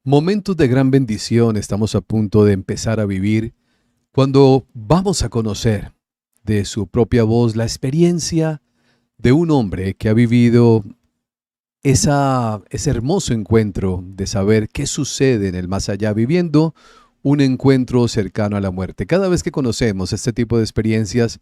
Momentos de gran bendición estamos a punto de empezar a vivir cuando vamos a conocer de su propia voz la experiencia de un hombre que ha vivido ese hermoso encuentro de saber qué sucede en el más allá, viviendo un encuentro cercano a la muerte. Cada vez que conocemos este tipo de experiencias,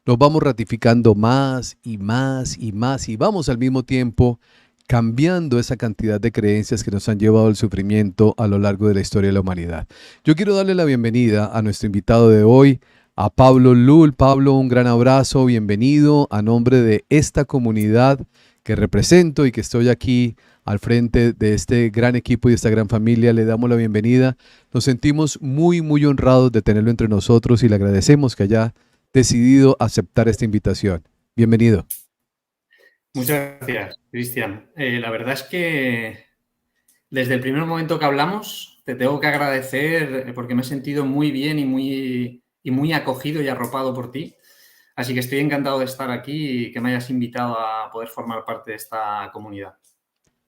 nos vamos ratificando más y más y más y vamos al mismo tiempo cambiando esa cantidad de creencias que nos han llevado al sufrimiento a lo largo de la historia de la humanidad. Yo quiero darle la bienvenida a nuestro invitado de hoy, a Pablo Lul. Pablo, un gran abrazo, bienvenido a nombre de esta comunidad que represento y que estoy aquí al frente de este gran equipo y esta gran familia. Le damos la bienvenida. Nos sentimos muy, muy honrados de tenerlo entre nosotros y le agradecemos que haya decidido aceptar esta invitación. Bienvenido. Muchas gracias, Cristian. La verdad es que desde el primer momento que hablamos te tengo que agradecer porque me he sentido muy bien y muy acogido y arropado por ti. Así que estoy encantado de estar aquí y que me hayas invitado a poder formar parte de esta comunidad.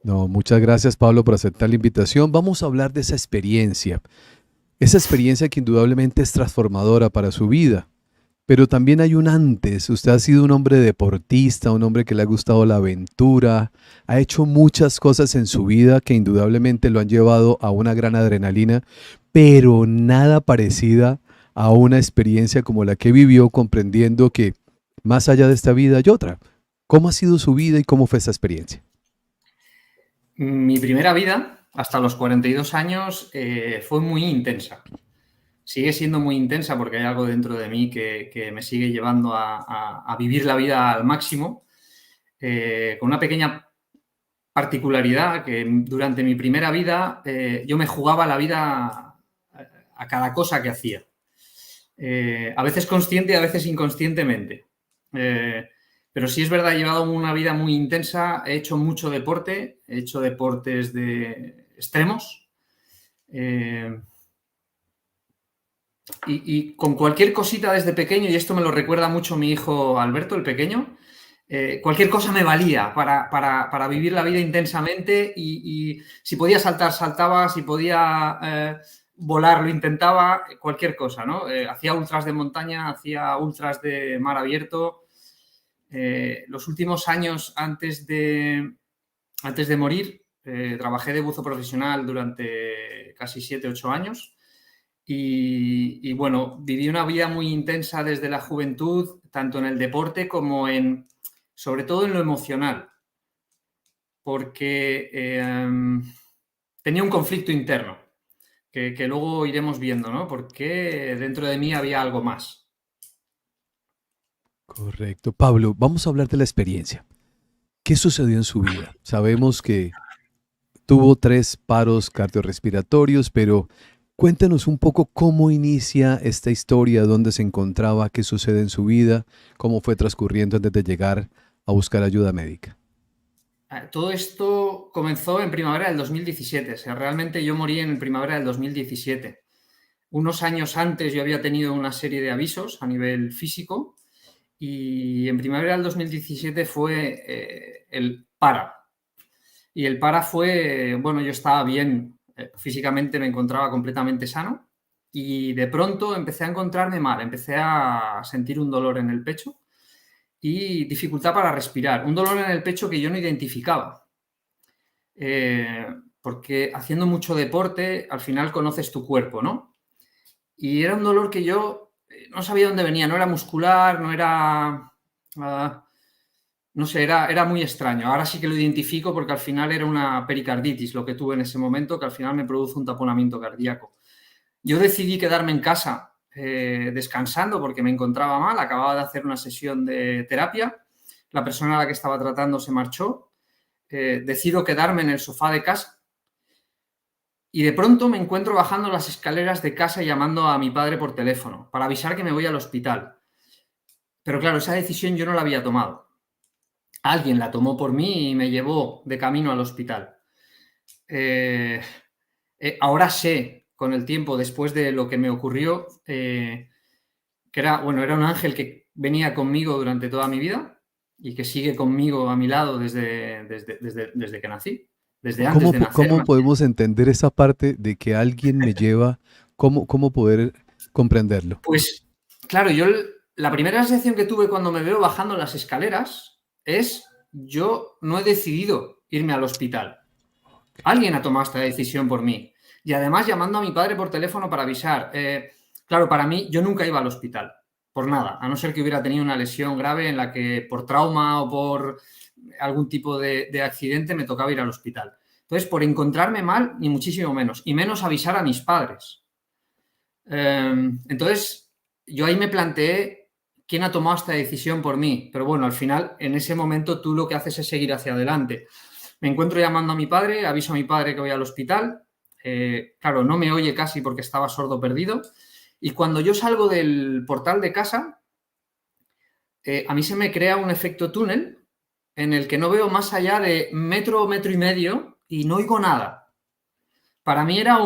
No, muchas gracias, Pablo, por aceptar la invitación. Vamos a hablar de esa experiencia que indudablemente es transformadora para su vida. Pero también hay un antes. Usted ha sido un hombre deportista, un hombre que le ha gustado la aventura, ha hecho muchas cosas en su vida que indudablemente lo han llevado a una gran adrenalina, pero nada parecida a una experiencia como la que vivió, comprendiendo que más allá de esta vida hay otra. ¿Cómo ha sido su vida y cómo fue esa experiencia? Mi primera vida, hasta los 42 años, fue muy intensa. Sigue siendo muy intensa porque hay algo dentro de mí que me sigue llevando a vivir la vida al máximo, con una pequeña particularidad que durante mi primera vida yo me jugaba la vida a cada cosa que hacía. A veces consciente y a veces inconscientemente. Eh, pero sí es verdad, he llevado una vida muy intensa, he hecho mucho deporte, he hecho deportes de extremos. eh, y con cualquier cosita desde pequeño, y esto me lo recuerda mucho mi hijo Alberto, el pequeño, cualquier cosa me valía para vivir la vida intensamente y si podía saltar, saltaba, si podía volar, lo intentaba, cualquier cosa, ¿no? Hacía ultras de montaña, hacía ultras de mar abierto. Los últimos años antes de morir, trabajé de buzo profesional durante casi 7, 8 años y bueno, viví una vida muy intensa desde la juventud, tanto en el deporte como sobre todo en lo emocional, porque tenía un conflicto interno que luego iremos viendo, ¿no? Porque dentro de mí había algo más. Correcto. Pablo, vamos a hablar de la experiencia. ¿Qué sucedió en su vida? Sabemos que tuvo 3 paros cardiorrespiratorios, pero cuéntenos un poco cómo inicia esta historia, dónde se encontraba, qué sucede en su vida, cómo fue transcurriendo antes de llegar a buscar ayuda médica. Todo esto comenzó en primavera del 2017. O sea, realmente yo morí en primavera del 2017. Unos años antes yo había tenido una serie de avisos a nivel físico y en primavera del 2017 fue el para. Y el para fue, bueno, yo estaba bien, físicamente me encontraba completamente sano y de pronto empecé a encontrarme mal, empecé a sentir un dolor en el pecho y dificultad para respirar, un dolor en el pecho que yo no identificaba, eh, porque haciendo mucho deporte al final conoces tu cuerpo, ¿no? Y era un dolor que yo no sabía dónde venía, no era muscular, no era... Uh, no sé, era muy extraño. Ahora sí que lo identifico porque al final era una pericarditis lo que tuve en ese momento, que al final me produjo un taponamiento cardíaco. Yo decidí quedarme en casa descansando porque me encontraba mal, acababa de hacer una sesión de terapia, la persona a la que estaba tratando se marchó, decido quedarme en el sofá de casa y de pronto me encuentro bajando las escaleras de casa y llamando a mi padre por teléfono para avisar que me voy al hospital. Pero claro, esa decisión yo no la había tomado. Alguien la tomó por mí y me llevó de camino al hospital. Eh, ahora sé, con el tiempo, después de lo que me ocurrió, que era un ángel que venía conmigo durante toda mi vida y que sigue conmigo a mi lado desde que nací. desde antes ¿Cómo, de nacer. cómo podemos entender esa parte de que alguien me lleva? ¿Cómo poder comprenderlo? Pues, claro, la primera sensación que tuve cuando me veo bajando las escaleras es, yo no he decidido irme al hospital. Alguien ha tomado esta decisión por mí. Y además llamando a mi padre por teléfono para avisar. Claro, para mí, yo nunca iba al hospital, por nada, a no ser que hubiera tenido una lesión grave en la que por trauma o por algún tipo de accidente me tocaba ir al hospital. Entonces, por encontrarme mal, ni muchísimo menos, y menos avisar a mis padres. Entonces, yo ahí me planteé quién ha tomado esta decisión por mí. Pero bueno, al final, en ese momento, tú lo que haces es seguir hacia adelante. Me encuentro llamando a mi padre, aviso a mi padre que voy al hospital. Claro, no me oye casi porque estaba sordo perdido. Y cuando yo salgo del portal de casa, a mí se me crea un efecto túnel en el que no veo más allá de metro, metro y medio y no oigo nada. Para mí era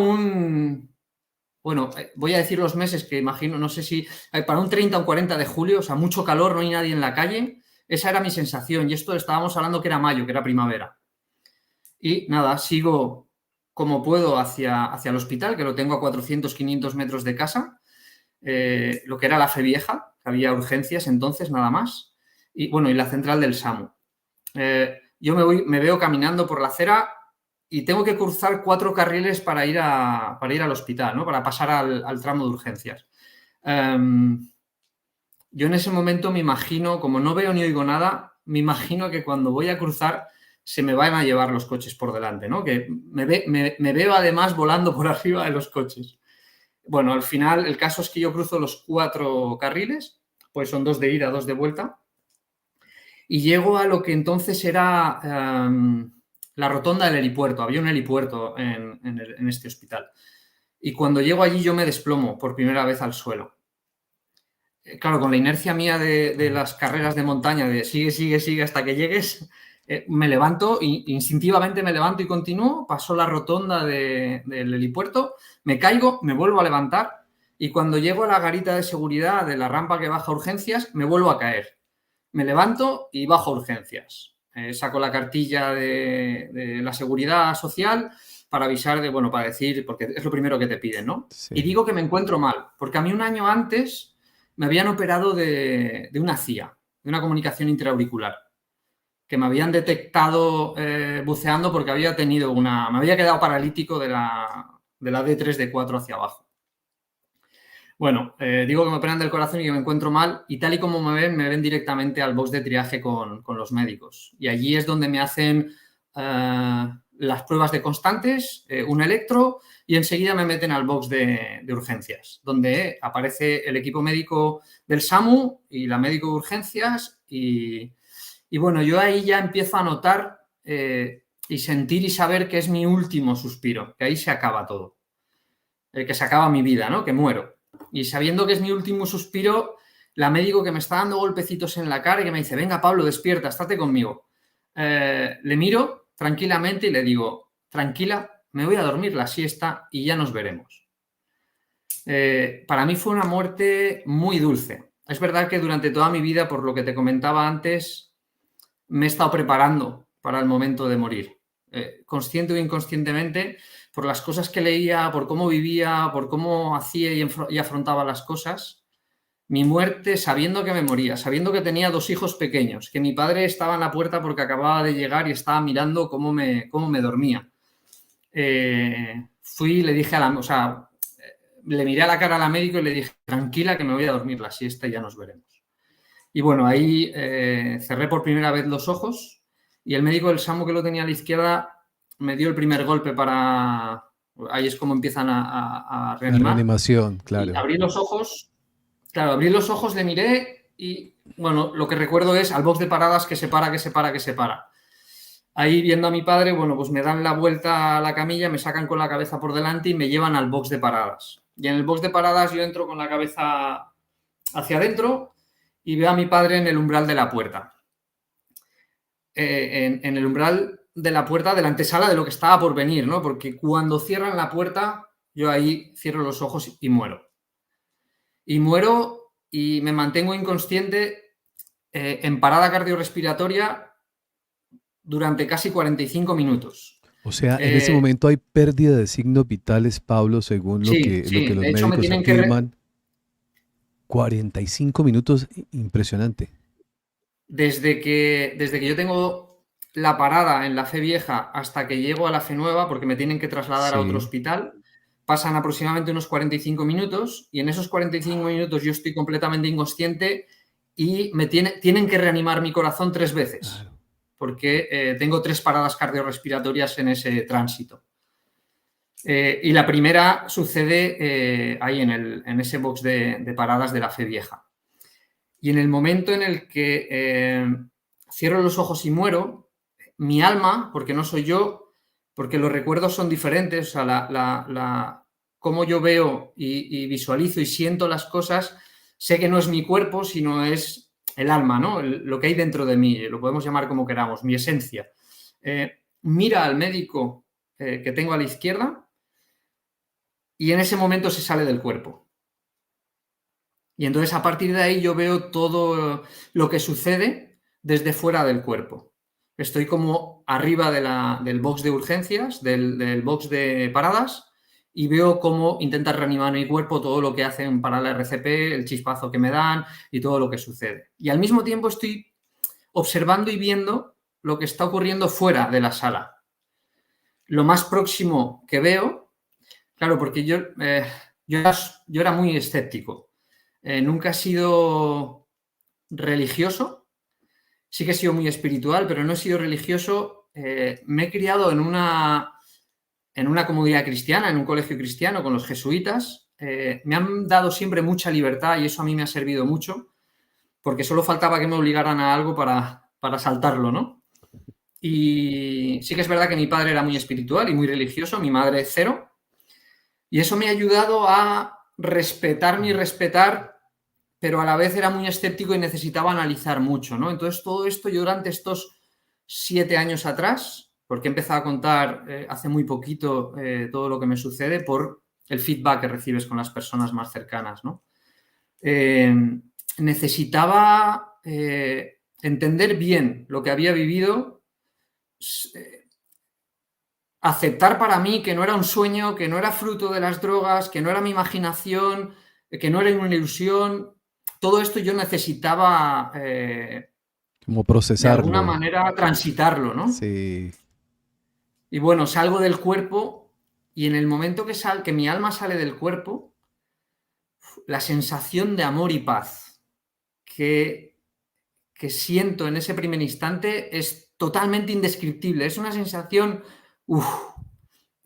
bueno, voy a decir los meses que imagino, no sé si para un 30 o 40 de julio, o sea, mucho calor, no hay nadie en la calle. Esa era mi sensación y esto estábamos hablando que era mayo, que era primavera. Y nada, sigo como puedo hacia el hospital, que lo tengo a 400, 500 metros de casa, lo que era la Fe Vieja, que había urgencias entonces, nada más, y bueno, y la central del SAMU. Yo me veo caminando por la acera y tengo que cruzar 4 carriles para ir al hospital, ¿no? Para pasar al tramo de urgencias. Yo en ese momento me imagino, como no veo ni oigo nada, me imagino que cuando voy a cruzar se me van a llevar los coches por delante, ¿no? Que me veo además volando por arriba de los coches. Bueno, al final el caso es que yo cruzo los 4 carriles, pues son 2 de ida, 2 de vuelta, y llego a lo que entonces era la rotonda del helipuerto. Había un helipuerto en este hospital. Y cuando llego allí yo me desplomo por primera vez al suelo. Claro, con la inercia mía de las carreras de montaña, de sigue, sigue, sigue hasta que llegues, me levanto, instintivamente me levanto y continúo, paso la rotonda del helipuerto, me caigo, me vuelvo a levantar y cuando llego a la garita de seguridad de la rampa que baja a urgencias, me vuelvo a caer. Me levanto y bajo a urgencias. Saco la cartilla de la seguridad social para avisar para decir, porque es lo primero que te piden, ¿no? Sí. Y digo que me encuentro mal, porque a mí un año antes me habían operado de una CIA, de una comunicación intraauricular, que me habían detectado buceando porque me había quedado paralítico de la D3, D4 hacia abajo. Bueno, digo que me operan del corazón y que me encuentro mal y tal y como me ven directamente al box de triaje con los médicos. Y allí es donde me hacen las pruebas de constantes, un electro y enseguida me meten al box de urgencias, donde aparece el equipo médico del SAMU y la médico de urgencias y bueno, yo ahí ya empiezo a notar y sentir y saber que es mi último suspiro, que ahí se acaba todo, que se acaba mi vida, ¿no? Que muero. Y sabiendo que es mi último suspiro, la médico que me está dando golpecitos en la cara y que me dice, venga Pablo, despierta, estate conmigo. Le miro tranquilamente y le digo, tranquila, me voy a dormir la siesta y ya nos veremos. Para mí fue una muerte muy dulce. Es verdad que durante toda mi vida, por lo que te comentaba antes, me he estado preparando para el momento de morir. Consciente o inconscientemente, por las cosas que leía, por cómo vivía, por cómo hacía y afrontaba las cosas, mi muerte, sabiendo que me moría, sabiendo que tenía 2 hijos pequeños, que mi padre estaba en la puerta porque acababa de llegar y estaba mirando cómo me dormía. Fui y le dije le miré a la cara a la médico y le dije, tranquila que me voy a dormir la siesta y ya nos veremos. Y bueno, ahí cerré por primera vez los ojos y el médico del SAMU que lo tenía a la izquierda me dio el primer golpe para... Ahí es como empiezan a reanimar. La reanimación, claro. Y abrí los ojos, le miré y, bueno, lo que recuerdo es al box de paradas que se para. Ahí viendo a mi padre, bueno, pues me dan la vuelta a la camilla, me sacan con la cabeza por delante y me llevan al box de paradas. Y en el box de paradas yo entro con la cabeza hacia adentro y veo a mi padre en el umbral de la puerta. En el umbral de la puerta de la antesala de lo que estaba por venir, ¿no? Porque cuando cierran la puerta, yo ahí cierro los ojos y muero. Y muero y me mantengo inconsciente en parada cardiorrespiratoria durante casi 45 minutos. O sea, en ese Eh, momento hay pérdida de signos vitales, Pablo, según sí, lo que sí, los de hecho me médicos tienen que... afirman. 45 minutos, impresionante. desde que yo tengo la parada en la Fe Vieja hasta que llego a la Fe Nueva, porque me tienen que trasladar a otro Sí, hospital, pasan aproximadamente unos 45 minutos y en esos 45 minutos yo estoy completamente inconsciente y tienen que reanimar mi corazón 3 veces, claro. porque tengo 3 paradas cardiorrespiratorias en ese tránsito. Y la primera sucede ahí en ese box de paradas de la Fe Vieja. Y en el momento en el que cierro los ojos y muero, mi alma, porque no soy yo, porque los recuerdos son diferentes, o sea, cómo yo veo y visualizo y siento las cosas, sé que no es mi cuerpo, sino es el alma, ¿no? Lo que hay dentro de mí, lo podemos llamar como queramos, mi esencia. Mira al médico que tengo a la izquierda y en ese momento se sale del cuerpo. Y entonces a partir de ahí yo veo todo lo que sucede desde fuera del cuerpo. Estoy como arriba del box de urgencias, del box de paradas, y veo cómo intenta reanimar mi cuerpo, todo lo que hacen para la RCP, el chispazo que me dan y todo lo que sucede. Y al mismo tiempo estoy observando y viendo lo que está ocurriendo fuera de la sala. Lo más próximo que veo, claro, porque yo era muy escéptico. Nunca he sido religioso, sí que he sido muy espiritual, pero no he sido religioso. Me he criado en una comunidad cristiana, en un colegio cristiano con los jesuitas. Me han dado siempre mucha libertad y eso a mí me ha servido mucho, porque solo faltaba que me obligaran a algo para saltarlo, ¿no? Y sí que es verdad que mi padre era muy espiritual y muy religioso, mi madre cero, y eso me ha ayudado a respetarme y respetar, pero a la vez era muy escéptico y necesitaba analizar mucho, ¿no? Entonces, todo esto yo durante estos 7 años atrás, porque he empezado a contar hace muy poquito todo lo que me sucede por el feedback que recibes con las personas más cercanas, ¿no? Eh, necesitaba entender bien lo que había vivido, aceptar para mí que no era un sueño, que no era fruto de las drogas, que no era mi imaginación, que no era una ilusión. Todo esto yo necesitaba, Como de alguna procesarlo. manera, transitarlo, ¿no? Sí. Y bueno, salgo del cuerpo y en el momento que mi alma sale del cuerpo, la sensación de amor y paz que, que siento en ese primer instante es totalmente indescriptible. Es una sensación, uf,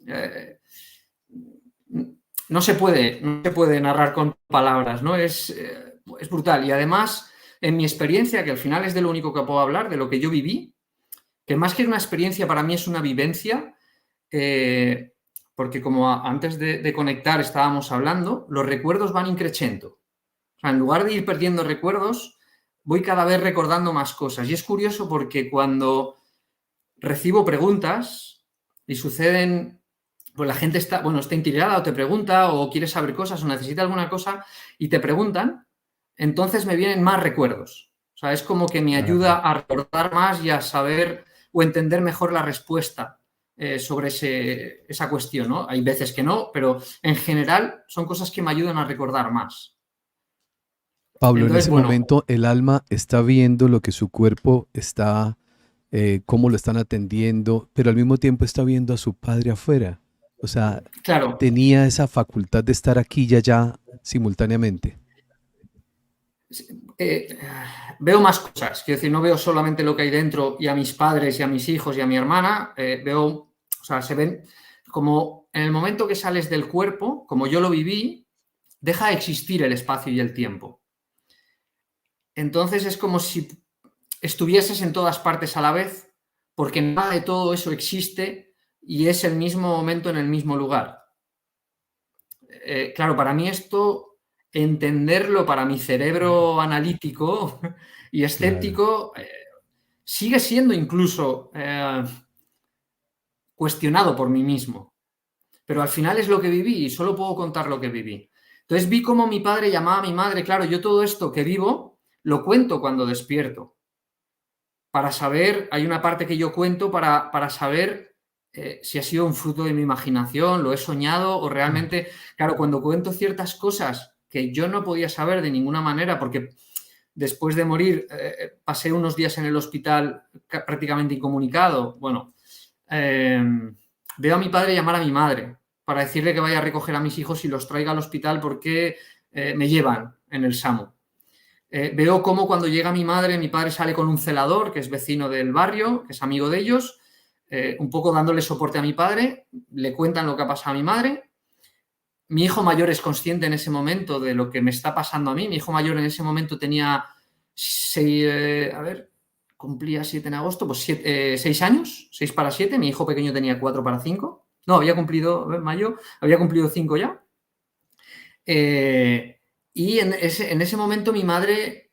eh, no se puede narrar con palabras, ¿no? Es brutal. Y además, en mi experiencia, que al final es de lo único que puedo hablar, de lo que yo viví, que más que una experiencia para mí es una vivencia, porque como antes de conectar estábamos hablando, los recuerdos van increciendo. O sea, en lugar de ir perdiendo recuerdos, voy cada vez recordando más cosas. Y es curioso porque cuando recibo preguntas y suceden, pues la gente está intrigada o te pregunta o quiere saber cosas o necesita alguna cosa y te preguntan, entonces me vienen más recuerdos. O sea, es como que me ayuda Claro. a recordar más y a saber o entender mejor la respuesta sobre esa cuestión, ¿no? Hay veces que no, pero en general son cosas que me ayudan a recordar más. Pablo, en Entonces, ese bueno, momento el alma está viendo lo que su cuerpo está, cómo lo están atendiendo, pero al mismo tiempo está viendo a su padre afuera. O sea, claro, tenía esa facultad de estar aquí y allá simultáneamente. eh, veo más cosas. Quiero decir, no veo solamente lo que hay dentro y a mis padres y a mis hijos y a mi hermana. O sea, se ven como en el momento que sales del cuerpo, como yo lo viví, deja de existir el espacio y el tiempo. Entonces es como si estuvieses en todas partes a la vez, porque nada de todo eso existe y es el mismo momento en el mismo lugar. Claro, para mí esto, entenderlo para mi cerebro analítico y Claro. escéptico, sigue siendo incluso cuestionado por mí mismo. Pero al final es lo que viví y solo puedo contar lo que viví. Entonces vi cómo mi padre llamaba a mi madre. Claro, yo todo esto que vivo lo cuento cuando despierto. Para saber, hay una parte que yo cuento para saber si ha sido un fruto de mi imaginación, lo he soñado o realmente, claro, cuando cuento ciertas cosas que yo no podía saber de ninguna manera, porque después de morir pasé unos días en el hospital prácticamente incomunicado, bueno, veo a mi padre llamar a mi madre para decirle que vaya a recoger a mis hijos y los traiga al hospital porque me llevan en el SAMU. Veo cómo cuando llega mi madre, mi padre sale con un celador, que es vecino del barrio, que es amigo de ellos, un poco dándole soporte a mi padre, le cuentan lo que ha pasado a mi madre. Mi hijo mayor es consciente en ese momento de lo que me está pasando a mí. Mi hijo mayor en ese momento tenía cumplía 7 en agosto, pues 6 años, 6 para 7. Mi hijo pequeño tenía 4 para 5. No, había cumplido, en mayo, había cumplido 5 ya. Y en ese momento mi madre,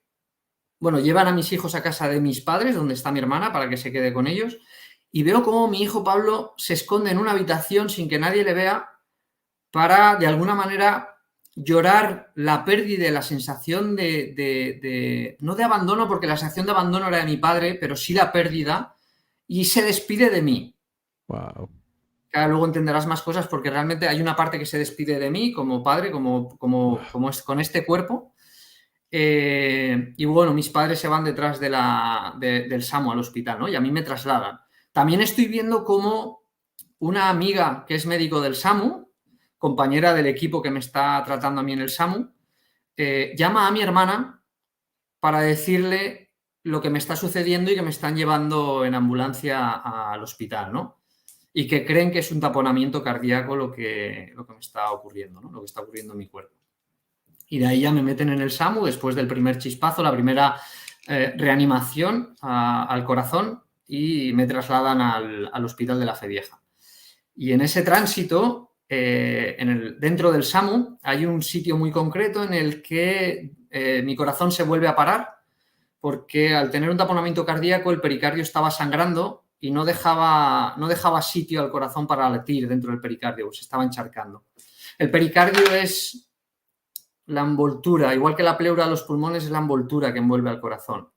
bueno, llevan a mis hijos a casa de mis padres, donde está mi hermana, para que se quede con ellos. Y veo cómo mi hijo Pablo se esconde en una habitación sin que nadie le vea para, de alguna manera, llorar la pérdida, la sensación no de abandono, porque la sensación de abandono era de mi padre, pero sí la pérdida, y se despide de mí. Wow. Claro, luego entenderás más cosas porque realmente hay una parte que se despide de mí como padre, con este cuerpo. Y bueno, mis padres se van detrás del SAMU al hospital, ¿no? Y a mí me trasladan. También estoy viendo cómo una amiga que es médico del SAMU, compañera del equipo que me está tratando a mí en el SAMU, llama a mi hermana para decirle lo que me está sucediendo y que me están llevando en ambulancia al hospital, ¿no? Y que creen que es un taponamiento cardíaco lo que me está ocurriendo, ¿no? Lo que está ocurriendo en mi cuerpo. Y de ahí ya me meten en el SAMU después del primer chispazo, la primera reanimación al corazón y me trasladan al hospital de la Fe Vieja. Y en ese tránsito, dentro del SAMU, hay un sitio muy concreto en el que mi corazón se vuelve a parar porque al tener un taponamiento cardíaco el pericardio estaba sangrando y no dejaba sitio al corazón para latir dentro del pericardio, se estaba encharcando. El pericardio es la envoltura, igual que la pleura de los pulmones es la envoltura que envuelve al corazón.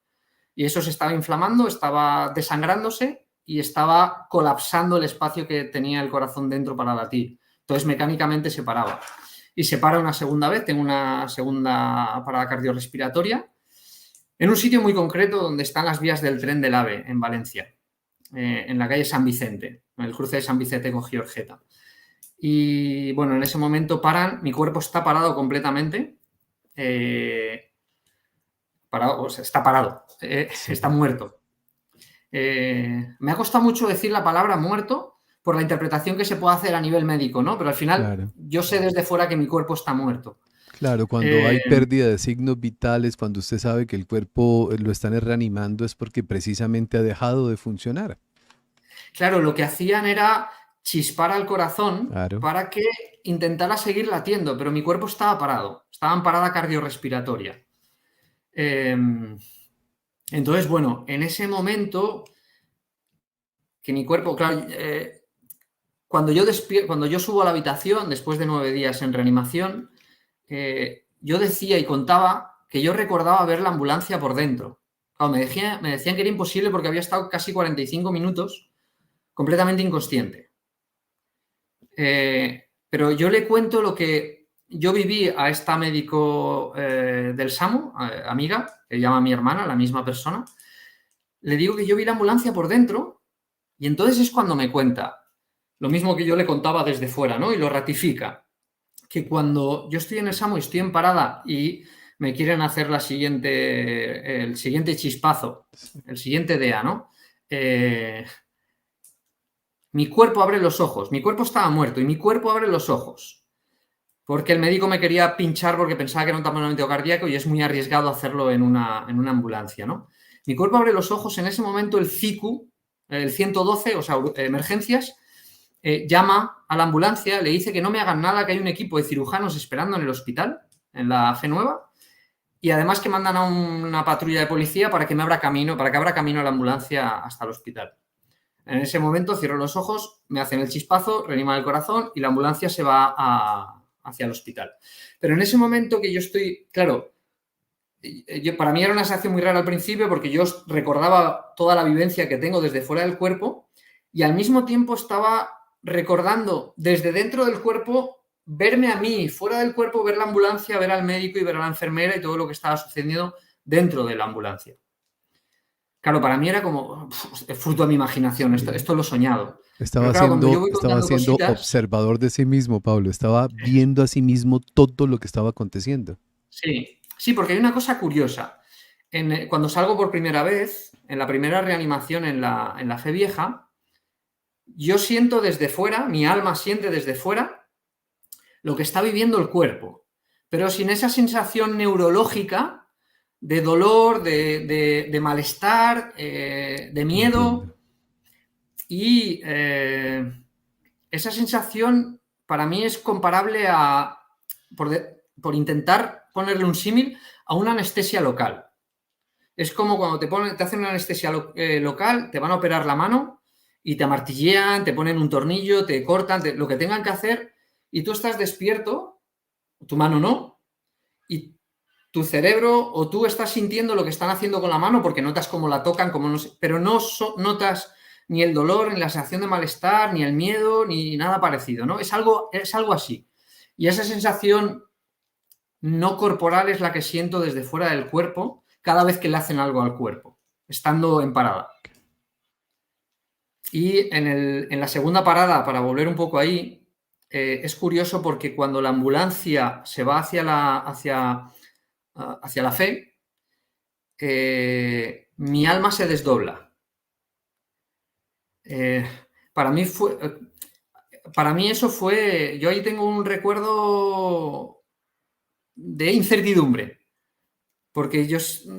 Y eso se estaba inflamando, estaba desangrándose y estaba colapsando el espacio que tenía el corazón dentro para latir. Entonces mecánicamente se paraba. Y se para una segunda vez, tengo una segunda parada cardiorrespiratoria en un sitio muy concreto donde están las vías del tren del AVE, en Valencia, en la calle San Vicente, en el cruce de San Vicente con Giorgeta. Y bueno, en ese momento paran, mi cuerpo está parado completamente, parado, o sea, está parado, Sí. está muerto. Me ha costado mucho decir la palabra muerto por la interpretación que se puede hacer a nivel médico, ¿no? Pero al final Claro. yo sé desde fuera que mi cuerpo está muerto. Claro, cuando hay pérdida de signos vitales, cuando usted sabe que el cuerpo lo están reanimando, es porque precisamente ha dejado de funcionar. Claro, lo que hacían era chispar al corazón Claro. para que intentara seguir latiendo, pero mi cuerpo estaba parado, estaba en parada cardiorrespiratoria. Entonces, bueno, en ese momento que mi cuerpo, claro, cuando yo subo a la habitación después de 9 días en reanimación, yo decía y contaba que yo recordaba ver la ambulancia por dentro. Claro, me decían que era imposible porque había estado casi 45 minutos completamente inconsciente. Pero yo le cuento lo que yo viví a esta médico del SAMU, amiga, que llama a mi hermana, la misma persona. Le digo que yo vi la ambulancia por dentro y entonces es cuando me cuenta lo mismo que yo le contaba desde fuera, ¿no? Y lo ratifica, que cuando yo estoy en el SAMU y estoy en parada y me quieren hacer el siguiente chispazo, Sí. el siguiente DEA, ¿no? Mi cuerpo abre los ojos, mi cuerpo estaba muerto y mi cuerpo abre los ojos porque el médico me quería pinchar porque pensaba que era un taponamiento cardíaco y es muy arriesgado hacerlo en una ambulancia, ¿no? Mi cuerpo abre los ojos, en ese momento el CICU, el 112, o sea, emergencias, llama a la ambulancia, le dice que no me hagan nada, que hay un equipo de cirujanos esperando en el hospital, en la Fe Nueva, y además que mandan a una patrulla de policía para que abra camino a la ambulancia hasta el hospital. En ese momento cierro los ojos, me hacen el chispazo, reaniman el corazón y la ambulancia se va hacia el hospital. Pero en ese momento que yo estoy, claro, para mí era una sensación muy rara al principio porque yo recordaba toda la vivencia que tengo desde fuera del cuerpo y al mismo tiempo estaba recordando desde dentro del cuerpo verme a mí, fuera del cuerpo, ver la ambulancia, ver al médico y ver a la enfermera y todo lo que estaba sucediendo dentro de la ambulancia. Claro, para mí era como fruto de mi imaginación, esto lo he soñado. Pero claro, cuando yo voy Estaba contando siendo cositas, observador de sí mismo, Pablo. Estaba viendo a sí mismo todo lo que estaba aconteciendo. sí, sí, porque hay una cosa curiosa. Cuando salgo por primera vez, en la primera reanimación en la Fe Vieja, yo siento desde fuera, mi alma siente desde fuera lo que está viviendo el cuerpo, pero sin esa sensación neurológica de dolor, de malestar, de Entiendo. miedo. Y esa sensación para mí es comparable a, por intentar ponerle un símil, a una anestesia local. Es como cuando te hacen una anestesia local, te van a operar la mano y te amartillean, te ponen un tornillo, te cortan, lo que tengan que hacer, y tú estás despierto, tu mano no, y tu cerebro o tú estás sintiendo lo que están haciendo con la mano porque notas cómo la tocan, cómo no sé, pero no notas ni el dolor, ni la sensación de malestar, ni el miedo, ni nada parecido, ¿no? Es algo así. Y esa sensación no corporal es la que siento desde fuera del cuerpo cada vez que le hacen algo al cuerpo, estando en parada. Y en la segunda parada, para volver un poco ahí, es curioso porque cuando la ambulancia se va hacia la fe, mi alma se desdobla. Eh, para mí fue, para mí eso fue, yo ahí tengo un recuerdo de incertidumbre, porque yo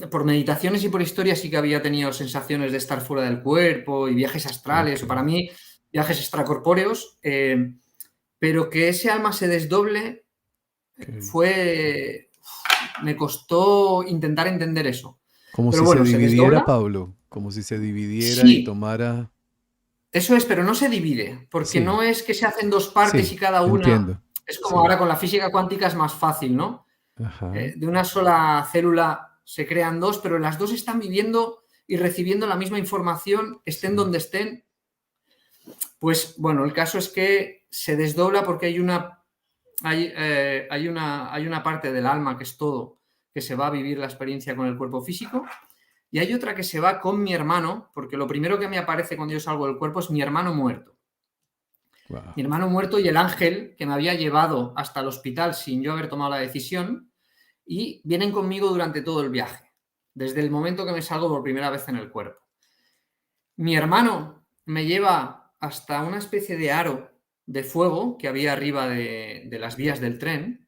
por meditaciones y por historias sí que había tenido sensaciones de estar fuera del cuerpo y viajes astrales, Ok. o para mí viajes extracorpóreos, pero que ese alma se desdoble Ok. me costó intentar entender eso. Como Pero si se bueno, se dividiera, desdobla. Pablo. Como si se dividiera y Sí, tomara. eso es, pero no se divide, porque Sí, no es que se hacen dos partes sí, y cada una. entiendo. Es como Sí. ahora con la física cuántica es más fácil, ¿no? Ajá. De una sola célula se crean dos, pero las dos están viviendo y recibiendo la misma información, estén Sí. donde estén. Pues bueno, el caso es que se desdobla porque hay una parte del alma que es todo, que se va a vivir la experiencia con el cuerpo físico, y hay otra que se va con mi hermano, porque lo primero que me aparece cuando yo salgo del cuerpo es mi hermano muerto. Wow. Mi hermano muerto y el ángel que me había llevado hasta el hospital sin yo haber tomado la decisión, y vienen conmigo durante todo el viaje, desde el momento que me salgo por primera vez en el cuerpo. Mi hermano me lleva hasta una especie de aro de fuego que había arriba de las vías del tren.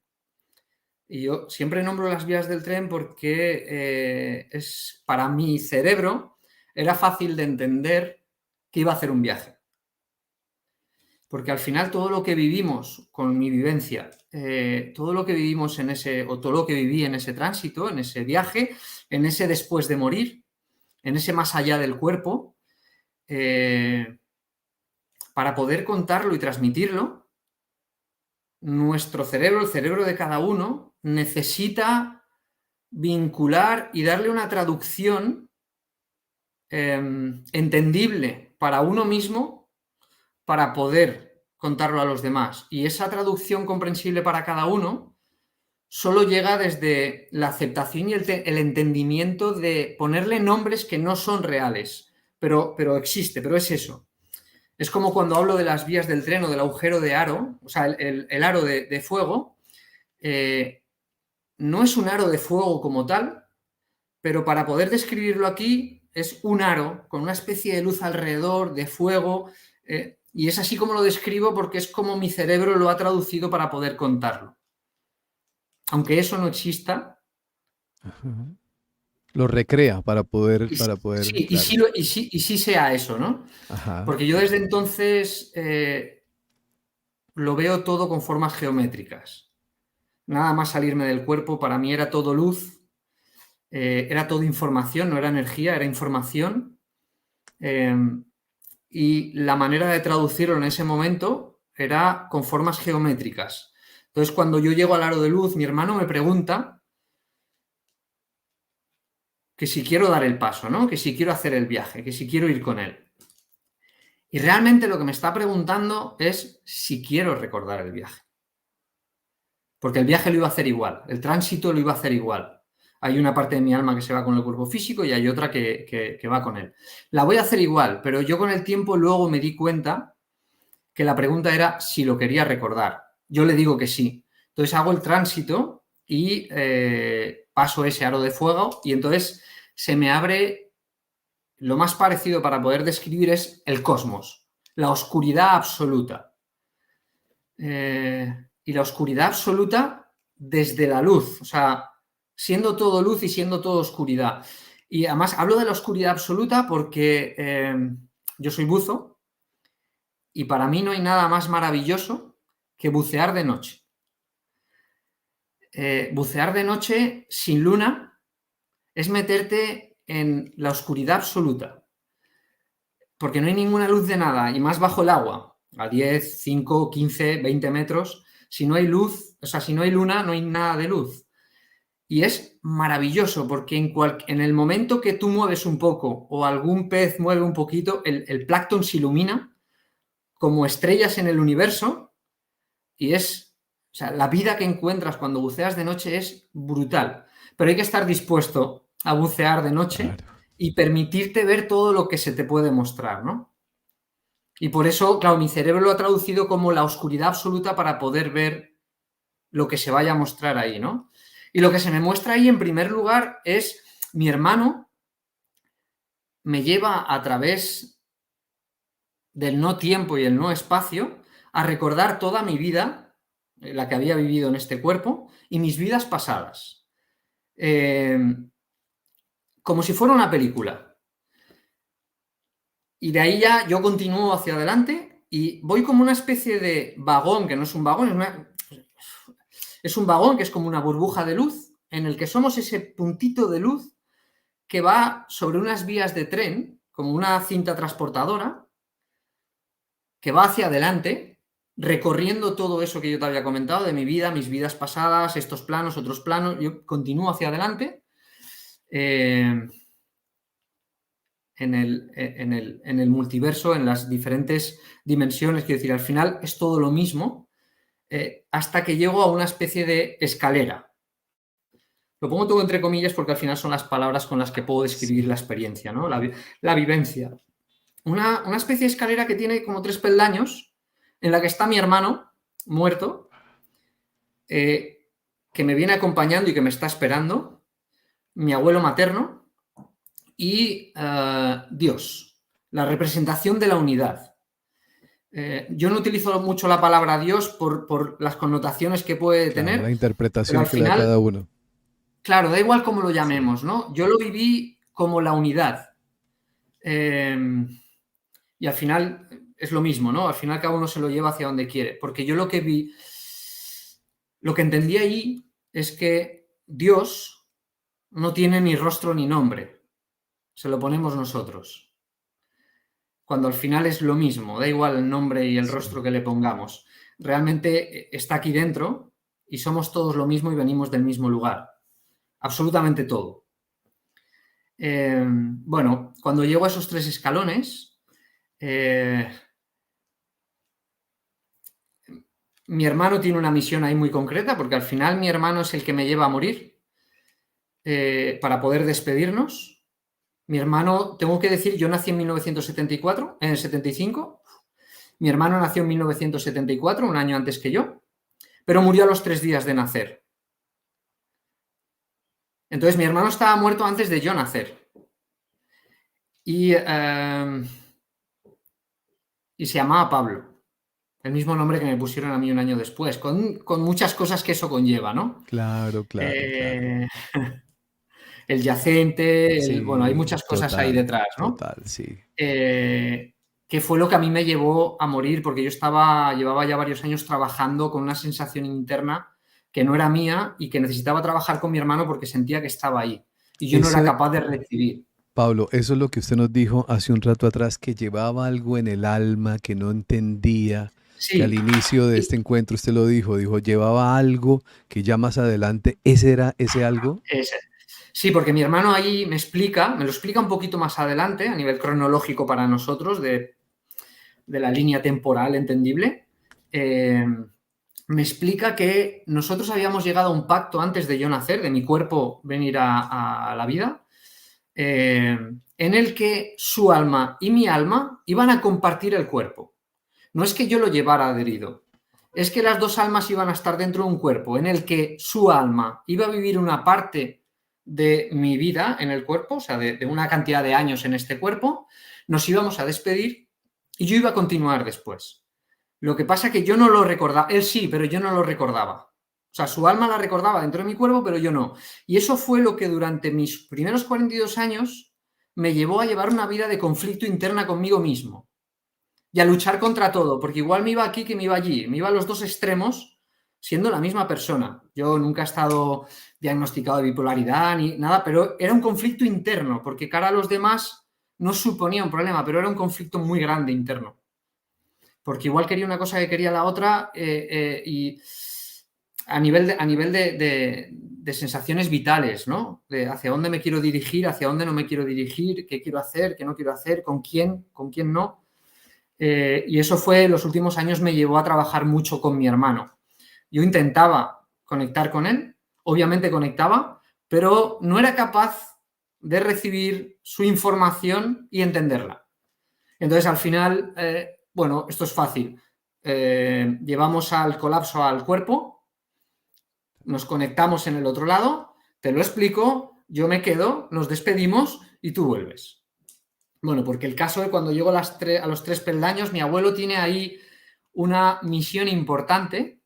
Y yo siempre nombro las vías del tren porque para mi cerebro era fácil de entender que iba a hacer un viaje. Porque al final todo lo que vivimos con mi vivencia, todo lo que vivimos o todo lo que viví en ese tránsito, en ese viaje, en ese después de morir, en ese más allá del cuerpo, para poder contarlo y transmitirlo, nuestro cerebro, el cerebro de cada uno, necesita vincular y darle una traducción entendible para uno mismo para poder contarlo a los demás. Y esa traducción comprensible para cada uno solo llega desde la aceptación y el entendimiento de ponerle nombres que no son reales, pero existe, pero es eso. Es como cuando hablo de las vías del tren o del agujero de aro, o sea, el aro de fuego, no es un aro de fuego como tal, pero para poder describirlo aquí es un aro con una especie de luz alrededor, de fuego, y es así como lo describo porque es como mi cerebro lo ha traducido para poder contarlo. Aunque eso no exista, Ajá. Lo recrea sí, claro. y sí sea eso, ¿no? Ajá. Porque yo desde entonces lo veo todo con formas geométricas. Nada más salirme del cuerpo, para mí era todo luz, era todo información, no era energía, era información. Eh, y la manera de traducirlo en ese momento era con formas geométricas. Entonces, cuando yo llego al aro de luz, mi hermano me pregunta que si quiero dar el paso, ¿no? Que si quiero hacer el viaje, que si quiero ir con él. Y realmente lo que me está preguntando es si quiero recordar el viaje. Porque el viaje lo iba a hacer igual, el tránsito lo iba a hacer igual. Hay una parte de mi alma que se va con el cuerpo físico y hay otra que va con él. La voy a hacer igual, pero yo con el tiempo luego me di cuenta que la pregunta era si lo quería recordar. Yo le digo que sí. Entonces hago el tránsito y paso ese aro de fuego y entonces se me abre lo más parecido para poder describir es el cosmos, la oscuridad absoluta. Y la oscuridad absoluta desde la luz, o sea, siendo todo luz y siendo todo oscuridad. Y además hablo de la oscuridad absoluta porque yo soy buzo y para mí no hay nada más maravilloso que bucear de noche. Bucear de noche sin luna es meterte en la oscuridad absoluta, porque no hay ninguna luz de nada, y más bajo el agua, a 10, 5, 15, 20 metros, si no hay luz, o sea, si no hay luna, no hay nada de luz. Y es maravilloso, porque en el momento que tú mueves un poco o algún pez mueve un poquito, el plancton se ilumina como estrellas en el universo y es, o sea, la vida que encuentras cuando buceas de noche es brutal. Pero hay que estar dispuesto a bucear de noche Claro. y permitirte ver todo lo que se te puede mostrar, ¿no? Y por eso, claro, mi cerebro lo ha traducido como la oscuridad absoluta para poder ver lo que se vaya a mostrar ahí, ¿no? Y lo que se me muestra ahí, en primer lugar, es mi hermano me lleva a través del no tiempo y el no espacio a recordar toda mi vida, la que había vivido en este cuerpo, y mis vidas pasadas. Como si fuera una película. Y de ahí ya yo continúo hacia adelante y voy como una especie de vagón, que no es un vagón, es un vagón que es como una burbuja de luz, en el que somos ese puntito de luz que va sobre unas vías de tren, como una cinta transportadora, que va hacia adelante, recorriendo todo eso que yo te había comentado de mi vida, mis vidas pasadas, estos planos, otros planos. Yo continúo hacia adelante en el multiverso, en las diferentes dimensiones. Quiero decir, al final es todo lo mismo, hasta que llego a una especie de escalera. Lo pongo todo entre comillas porque al final son las palabras con las que puedo describir la experiencia, ¿no? La vivencia. Una especie de escalera que tiene como 3 peldaños, en la que está mi hermano muerto, que me viene acompañando y que me está esperando, mi abuelo materno y Dios, la representación de la unidad. Yo no utilizo mucho la palabra Dios por las connotaciones que puede Claro, la tener, pero interpretación al que le da final, cada uno. claro, da igual cómo lo Sí. llamemos, ¿no? Yo lo viví como la unidad. Y al final es lo mismo, ¿no? Al final cada uno se lo lleva hacia donde quiere. Porque yo lo que vi, lo que entendí ahí es que Dios no tiene ni rostro ni nombre. Se lo ponemos nosotros. Cuando al final es lo mismo, da igual el nombre y el Sí. rostro que le pongamos. Realmente está aquí dentro y somos todos lo mismo y venimos del mismo lugar. Absolutamente todo. Bueno, cuando llego a esos 3 escalones, mi hermano tiene una misión ahí muy concreta, porque al final mi hermano es el que me lleva a morir para poder despedirnos. Mi hermano, tengo que decir, yo nací en 1974, en el 75. Mi hermano nació en 1974, un año antes que yo, pero murió a los 3 días de nacer. Entonces mi hermano estaba muerto antes de yo nacer. Y se llamaba Pablo. El mismo nombre que me pusieron a mí un año después, con muchas cosas que eso conlleva, ¿no? Claro, claro, claro. Eh, el yacente, bueno, hay Sí, muchas cosas ahí total, detrás, ¿no? total, sí. Que fue lo que a mí me llevó a morir, porque yo llevaba ya varios años trabajando con una sensación interna que no era mía y que necesitaba trabajar con mi hermano porque sentía que estaba ahí y yo no era Ese, capaz de recibir. Pablo, eso es lo que usted nos dijo hace un rato atrás, que llevaba algo en el alma que no entendía, que al Sí, inicio de este encuentro usted lo dijo, llevaba algo que ya más adelante, ese era ese algo. ese. Sí, porque mi hermano ahí me lo explica un poquito más adelante, a nivel cronológico para nosotros, de la línea temporal entendible, me explica que nosotros habíamos llegado a un pacto antes de yo nacer, de mi cuerpo venir a la vida, en el que su alma y mi alma iban a compartir el cuerpo. No es que yo lo llevara adherido, es que las dos almas iban a estar dentro de un cuerpo en el que su alma iba a vivir una parte de mi vida en el cuerpo, o sea, de una cantidad de años en este cuerpo, nos íbamos a despedir y yo iba a continuar después. Lo que pasa es que yo no lo recordaba, él sí, pero yo no lo recordaba. O sea, su alma la recordaba dentro de mi cuerpo, pero yo no. Y eso fue lo que durante mis primeros 42 años me llevó a llevar una vida de conflicto interna conmigo mismo y a luchar contra todo, porque igual me iba aquí que me iba allí, me iba a los dos extremos siendo la misma persona. Yo nunca he estado diagnosticado de bipolaridad ni nada, pero era un conflicto interno, porque cara a los demás no suponía un problema, pero era un conflicto muy grande interno. Porque igual quería una cosa que quería la otra y a nivel de sensaciones vitales, ¿no? De hacia dónde me quiero dirigir, hacia dónde no me quiero dirigir, qué quiero hacer, qué no quiero hacer, con quién no. Y eso fue, los últimos años me llevó a trabajar mucho con mi hermano. Yo intentaba conectar con él, obviamente conectaba, pero no era capaz de recibir su información y entenderla. Entonces, al final, bueno, esto es fácil. Llevamos al colapso al cuerpo, nos conectamos en el otro lado, te lo explico, yo me quedo, nos despedimos y tú vuelves. Bueno, porque el caso de cuando llego a los 3 peldaños, mi abuelo tiene ahí una misión importante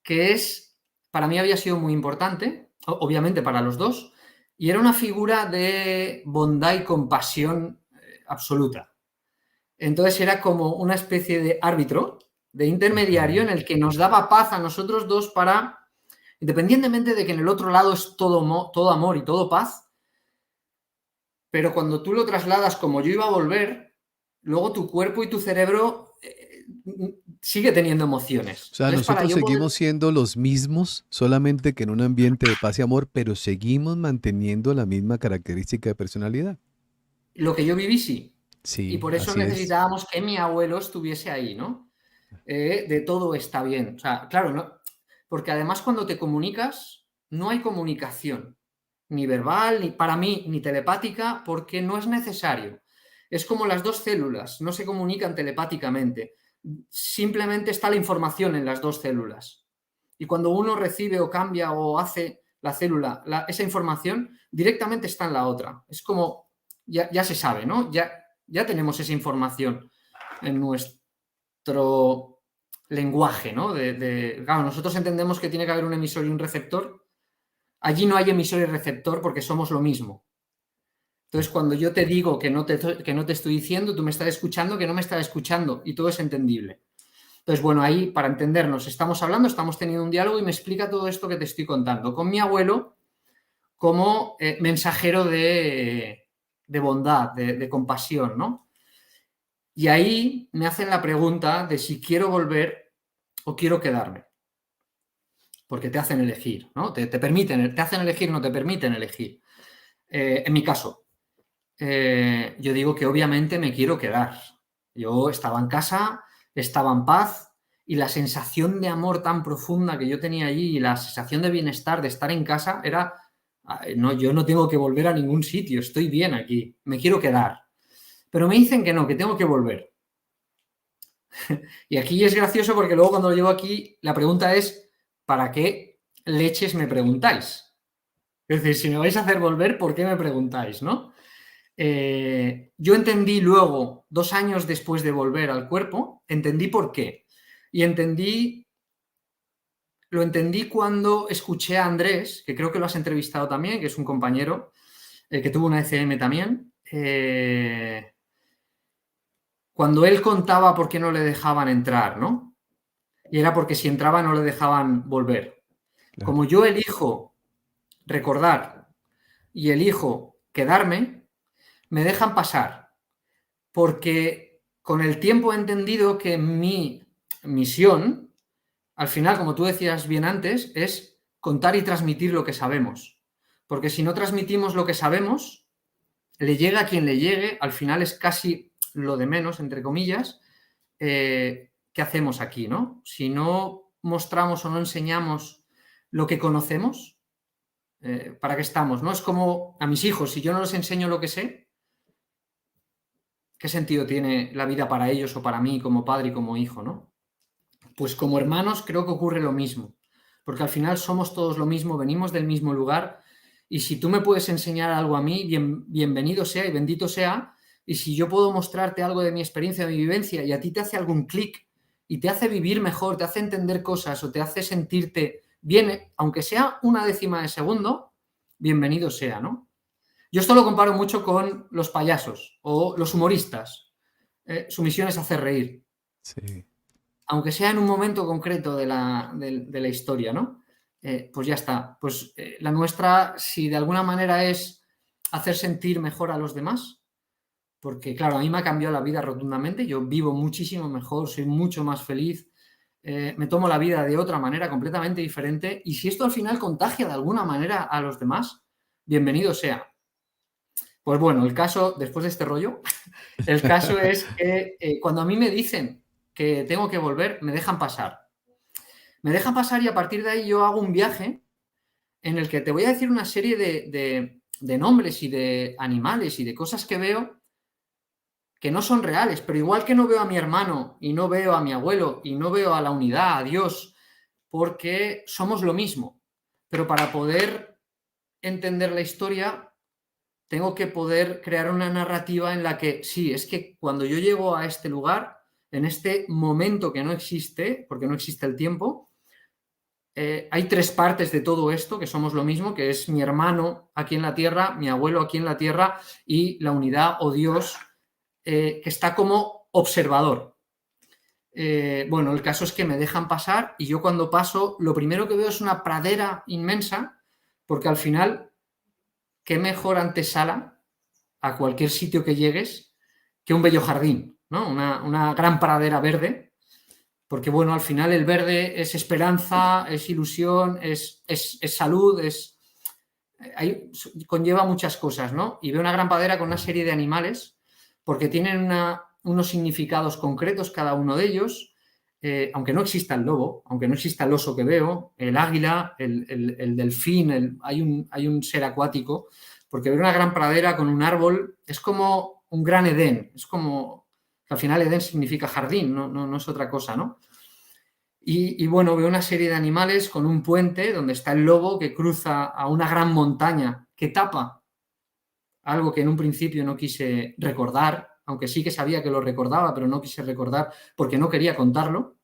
que es, para mí había sido muy importante, obviamente para los dos, y era una figura de bondad y compasión absoluta. Entonces era como una especie de árbitro, de intermediario, en el que nos daba paz a nosotros dos para, independientemente de que en el otro lado es todo amor y todo paz, pero cuando tú lo trasladas como yo iba a volver, luego tu cuerpo y tu cerebro sigue teniendo emociones. O sea, Entonces, para nosotros yo poder... seguimos siendo los mismos, solamente que en un ambiente de paz y amor, pero seguimos manteniendo la misma característica de personalidad. Lo que yo viví, sí. Y Sí, por eso así es. necesitábamos que mi abuelo estuviese ahí, ¿no? De todo está bien. O sea, claro, ¿no? Porque además cuando te comunicas, no hay comunicación, ni verbal, ni para mí, ni telepática, porque no es necesario. Es como las dos células, no se comunican telepáticamente. Simplemente está la información en las dos células. Y cuando uno recibe o cambia o hace la célula, esa información directamente está en la otra. Es como, ya se sabe, ¿no? Ya tenemos esa información en nuestro lenguaje, ¿no? Claro, nosotros entendemos que tiene que haber un emisor y un receptor. Allí no hay emisor y receptor porque somos lo mismo. Entonces, cuando yo te digo que no te estoy diciendo, tú me estás escuchando, que no me estás escuchando, y todo es entendible. Entonces, bueno, ahí, para entendernos, estamos hablando, estamos teniendo un diálogo y me explica todo esto que te estoy contando. Con mi abuelo como mensajero de bondad, de compasión, ¿no? Y ahí me hacen la pregunta de si quiero volver o quiero quedarme. Porque te hacen elegir, ¿no? Te hacen elegir, no te permiten elegir. En mi caso, yo digo que obviamente me quiero quedar. Yo estaba en casa, estaba en paz y la sensación de amor tan profunda que yo tenía allí y la sensación de bienestar de estar en casa era, no, yo no tengo que volver a ningún sitio, estoy bien aquí, me quiero quedar. Pero me dicen que no, que tengo que volver. Y aquí es gracioso porque luego cuando lo llevo aquí, la pregunta es, ¿para qué leches me preguntáis? Es decir, si me vais a hacer volver, ¿por qué me preguntáis, no? Yo entendí luego, 2 años después de volver al cuerpo, entendí por qué. Y lo entendí cuando escuché a Andrés, que creo que lo has entrevistado también, que es un compañero, que tuvo una ECM también, cuando él contaba por qué no le dejaban entrar, ¿no? Y era porque si entraba no le dejaban volver. Claro. Como yo elijo recordar y elijo quedarme, me dejan pasar. Porque con el tiempo he entendido que mi misión, al final, como tú decías bien antes, es contar y transmitir lo que sabemos. Porque si no transmitimos lo que sabemos, le llega a quien le llegue, al final es casi lo de menos, entre comillas, ¿qué hacemos aquí, no? Si no mostramos o no enseñamos lo que conocemos, ¿para qué estamos, no? Es como a mis hijos, si yo no les enseño lo que sé, ¿qué sentido tiene la vida para ellos o para mí como padre y como hijo, no? Pues como hermanos creo que ocurre lo mismo, porque al final somos todos lo mismo, venimos del mismo lugar, y si tú me puedes enseñar algo a mí, bienvenido sea y bendito sea, y si yo puedo mostrarte algo de mi experiencia, de mi vivencia, y a ti te hace algún clic y te hace vivir mejor, te hace entender cosas o te hace sentirte bien, aunque sea una décima de segundo, bienvenido sea, ¿no? Yo esto lo comparo mucho con los payasos o los humoristas. Su misión es hacer reír. Sí. Aunque sea en un momento concreto de la historia, ¿no? Pues ya está. Pues la nuestra, si de alguna manera es hacer sentir mejor a los demás, porque claro, a mí me ha cambiado la vida rotundamente, yo vivo muchísimo mejor, soy mucho más feliz, me tomo la vida de otra manera completamente diferente, y si esto al final contagia de alguna manera a los demás, bienvenido sea. Pues bueno, el caso, después de este rollo, el caso es que cuando a mí me dicen que tengo que volver, me dejan pasar. Me dejan pasar y a partir de ahí yo hago un viaje en el que te voy a decir una serie de nombres y de animales y de cosas que veo que no son reales, pero igual que no veo a mi hermano y no veo a mi abuelo y no veo a la unidad, a Dios, porque somos lo mismo. Pero para poder entender la historia tengo que poder crear una narrativa en la que, sí, es que cuando yo llego a este lugar, en este momento que no existe, porque no existe el tiempo, hay tres partes de todo esto que somos lo mismo, que es mi hermano aquí en la tierra, mi abuelo aquí en la tierra y la unidad o Dios que está como observador. Bueno, el caso es que me dejan pasar y yo cuando paso lo primero que veo es una pradera inmensa, porque al final, qué mejor antesala a cualquier sitio que llegues que un bello jardín, ¿no? Una gran pradera verde, porque bueno, al final el verde es esperanza, es ilusión, es salud, conlleva muchas cosas, ¿no? Y veo una gran pradera con una serie de animales, porque tienen unos significados concretos cada uno de ellos, aunque no exista el lobo, aunque no exista el oso que veo, el águila, el delfín, hay un ser acuático, porque ver una gran pradera con un árbol es como un gran Edén, es como, al final Edén significa jardín, no es otra cosa, ¿no? Y bueno, veo una serie de animales con un puente donde está el lobo que cruza a una gran montaña que tapa algo que en un principio no quise recordar, aunque sí que sabía que lo recordaba, pero no quise recordar porque no quería contarlo.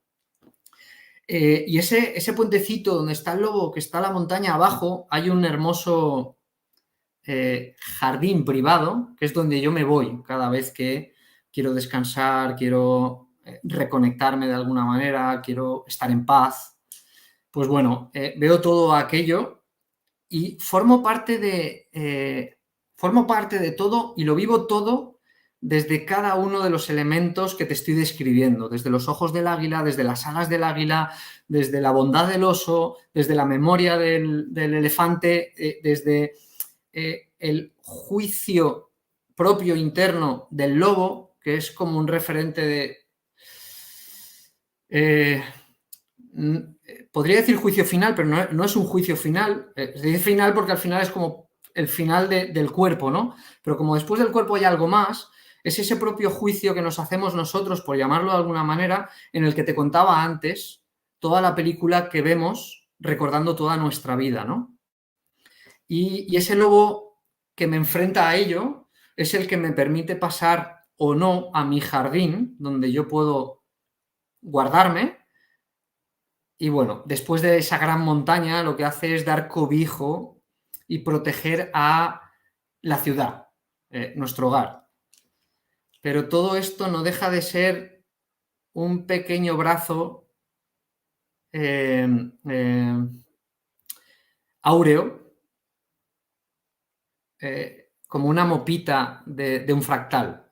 Y ese puentecito donde está el lobo, que está la montaña abajo, hay un hermoso jardín privado, que es donde yo me voy cada vez que quiero descansar, quiero reconectarme de alguna manera, quiero estar en paz. Pues bueno, veo todo aquello y formo parte de todo y lo vivo todo desde cada uno de los elementos que te estoy describiendo, desde los ojos del águila, desde las alas del águila, desde la bondad del oso, desde la memoria del elefante, desde el juicio propio interno del lobo, que es como un referente de... podría decir juicio final, pero no es un juicio final. Se dice final porque al final es como el final del cuerpo, ¿no? Pero como después del cuerpo hay algo más, es ese propio juicio que nos hacemos nosotros, por llamarlo de alguna manera, en el que te contaba antes, toda la película que vemos recordando toda nuestra vida, ¿no? Y ese lobo que me enfrenta a ello es el que me permite pasar o no a mi jardín, donde yo puedo guardarme. Y bueno, después de esa gran montaña, lo que hace es dar cobijo y proteger a la ciudad, nuestro hogar. Pero todo esto no deja de ser un pequeño brazo áureo, como una mopita de un fractal,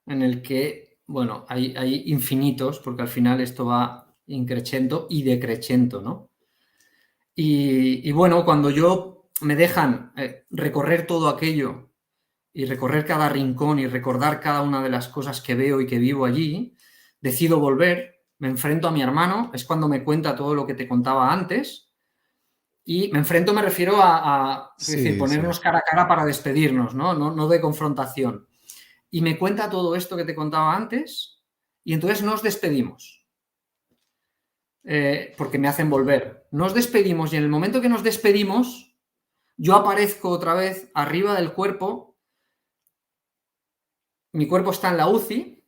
en el que, bueno, hay infinitos, porque al final esto va increciendo y decreciendo, ¿no? Y bueno, cuando yo me dejan recorrer todo aquello y recorrer cada rincón y recordar cada una de las cosas que veo y que vivo allí, decido volver, me enfrento a mi hermano, es cuando me cuenta todo lo que te contaba antes, y me enfrento, me refiero es decir, Sí, sí. ponernos cara a cara para despedirnos, ¿no? No de confrontación. Y me cuenta todo esto que te contaba antes, y entonces nos despedimos. Porque me hacen volver. Nos despedimos y en el momento que nos despedimos, yo aparezco otra vez arriba del cuerpo, mi cuerpo está en la UCI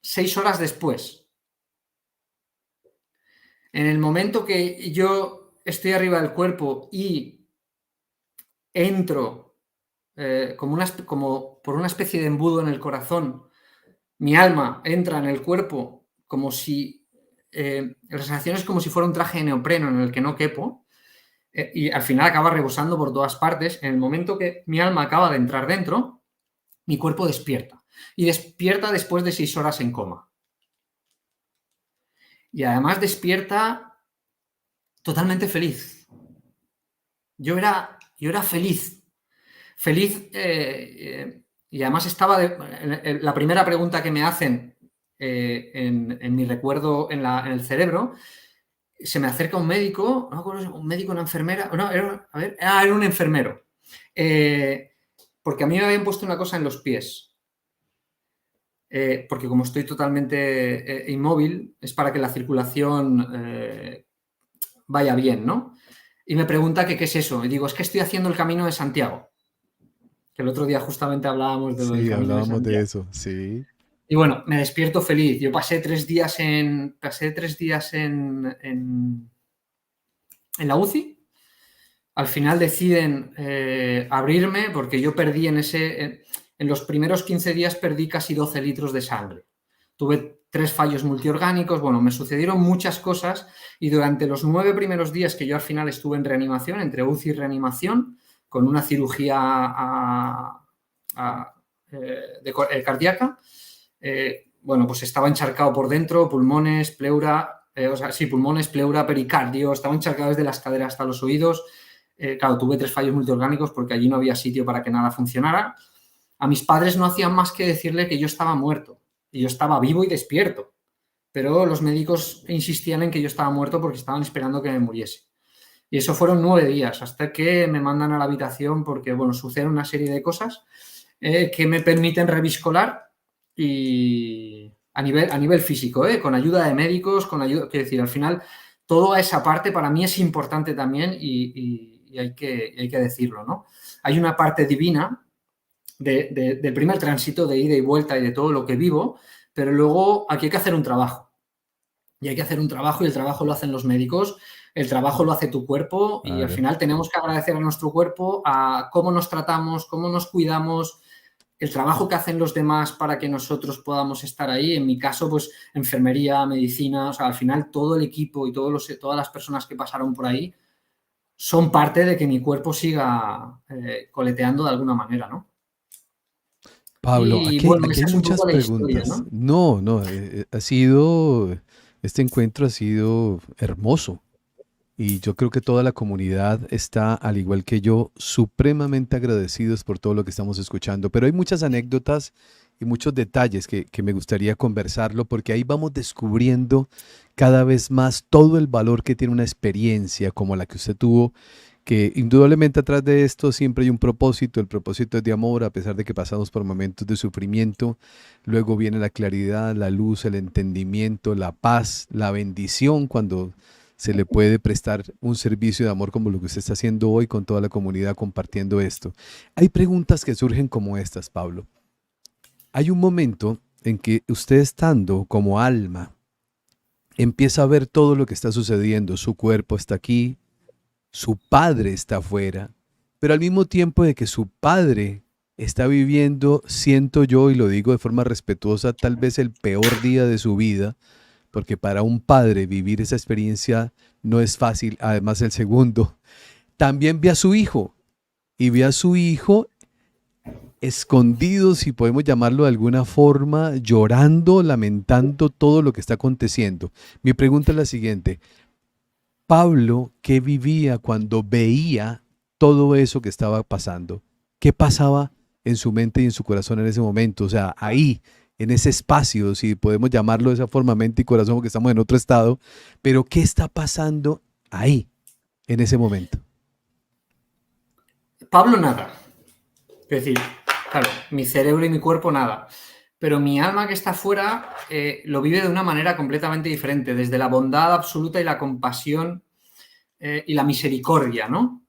6 horas después. En el momento que yo estoy arriba del cuerpo y entro como por una especie de embudo en el corazón, mi alma entra en el cuerpo como si, la sensación es como si fuera un traje de neopreno en el que no quepo, y al final acaba rebosando por todas partes. En el momento que mi alma acaba de entrar dentro, mi cuerpo despierta. Y despierta después de 6 horas en coma. Y además despierta totalmente feliz. Yo era feliz. Feliz, y además estaba... la primera pregunta que me hacen en mi recuerdo en el cerebro, se me acerca un médico, no recuerdo, un médico, una enfermera, no, era un enfermero. Porque a mí me habían puesto una cosa en los pies. Porque como estoy totalmente inmóvil, es para que la circulación vaya bien, ¿no? Y me pregunta que qué es eso. Y digo, es que estoy haciendo el Camino de Santiago. Que el otro día justamente hablábamos de lo del Sí, Camino de hablábamos de Santiago. eso, sí. Y bueno, me despierto feliz. Yo pasé 3 días en la UCI. Al final deciden abrirme porque yo perdí en los primeros 15 días perdí casi 12 litros de sangre. Tuve 3 fallos multiorgánicos, bueno, me sucedieron muchas cosas y durante los 9 primeros días que yo al final estuve en reanimación, entre UCI y reanimación, con una cirugía cardíaca, bueno, pues estaba encharcado por dentro, pulmones, pleura, pulmones, pleura, pericardio, estaba encharcado desde las caderas hasta los oídos. Claro, tuve 3 fallos multiorgánicos porque allí no había sitio para que nada funcionara. A mis padres no hacían más que decirle que yo estaba muerto y yo estaba vivo y despierto, pero los médicos insistían en que yo estaba muerto porque estaban esperando que me muriese. Y eso fueron 9 días hasta que me mandan a la habitación porque, bueno, suceden una serie de cosas que me permiten reviscolar y a nivel físico, con ayuda de médicos, quiero decir, al final toda esa parte para mí es importante también y hay que decirlo, ¿no? Hay una parte divina del primer tránsito de ida y vuelta y de todo lo que vivo, pero luego aquí hay que hacer un trabajo. Y hay que hacer un trabajo y el trabajo lo hacen los médicos, el trabajo lo hace tu cuerpo y al Claro. final tenemos que agradecer a nuestro cuerpo a cómo nos tratamos, cómo nos cuidamos, el trabajo que hacen los demás para que nosotros podamos estar ahí. En mi caso, pues enfermería, medicina, o sea, al final todo el equipo y todas las personas que pasaron por ahí son parte de que mi cuerpo siga coleteando de alguna manera, ¿no? Pablo, Y bueno, aquí hay esa es un muchas poco la historia, preguntas. ¿no? No, no, este encuentro ha sido hermoso. Y yo creo que toda la comunidad está, al igual que yo, supremamente agradecidos por todo lo que estamos escuchando. Pero hay muchas anécdotas y muchos detalles que me gustaría conversarlo, porque ahí vamos descubriendo cada vez más todo el valor que tiene una experiencia como la que usted tuvo, que indudablemente atrás de esto siempre hay un propósito. El propósito es de amor, a pesar de que pasamos por momentos de sufrimiento. Luego viene la claridad, la luz, el entendimiento, la paz, la bendición cuando se le puede prestar un servicio de amor como lo que usted está haciendo hoy con toda la comunidad compartiendo esto. Hay preguntas que surgen como estas, Pablo. Hay un momento en que usted, estando como alma, empieza a ver todo lo que está sucediendo. Su cuerpo está aquí, su padre está afuera, pero al mismo tiempo de que su padre está viviendo, siento yo, y lo digo de forma respetuosa, tal vez el peor día de su vida, porque para un padre vivir esa experiencia no es fácil. Además, el segundo también ve a su hijo, y ve a su hijo escondido, si podemos llamarlo de alguna forma, llorando, lamentando todo lo que está aconteciendo. Mi pregunta es la siguiente: Pablo, ¿qué vivía cuando veía todo eso que estaba pasando? ¿Qué pasaba en su mente y en su corazón en ese momento? O sea, ahí, en ese espacio, si podemos llamarlo de esa forma, mente y corazón, porque estamos en otro estado, pero ¿qué está pasando ahí, en ese momento? Pablo nada. Es decir, claro, mi cerebro y mi cuerpo nada. Pero mi alma que está fuera lo vive de una manera completamente diferente, desde la bondad absoluta y la compasión y la misericordia, ¿no?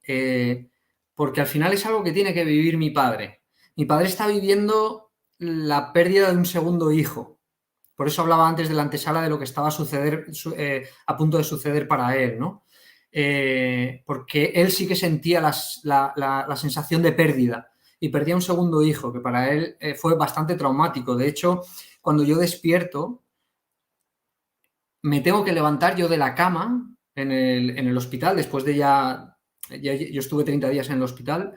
Porque al final es algo que tiene que vivir mi padre. Mi padre está viviendo la pérdida de un segundo hijo. Por eso hablaba antes de la antesala de lo que estaba a punto de suceder para él, ¿no? Porque él sí que sentía la sensación de pérdida y perdía un segundo hijo, que para él fue bastante traumático. De hecho, cuando yo despierto, me tengo que levantar yo de la cama en el hospital, después de yo estuve 30 días en el hospital,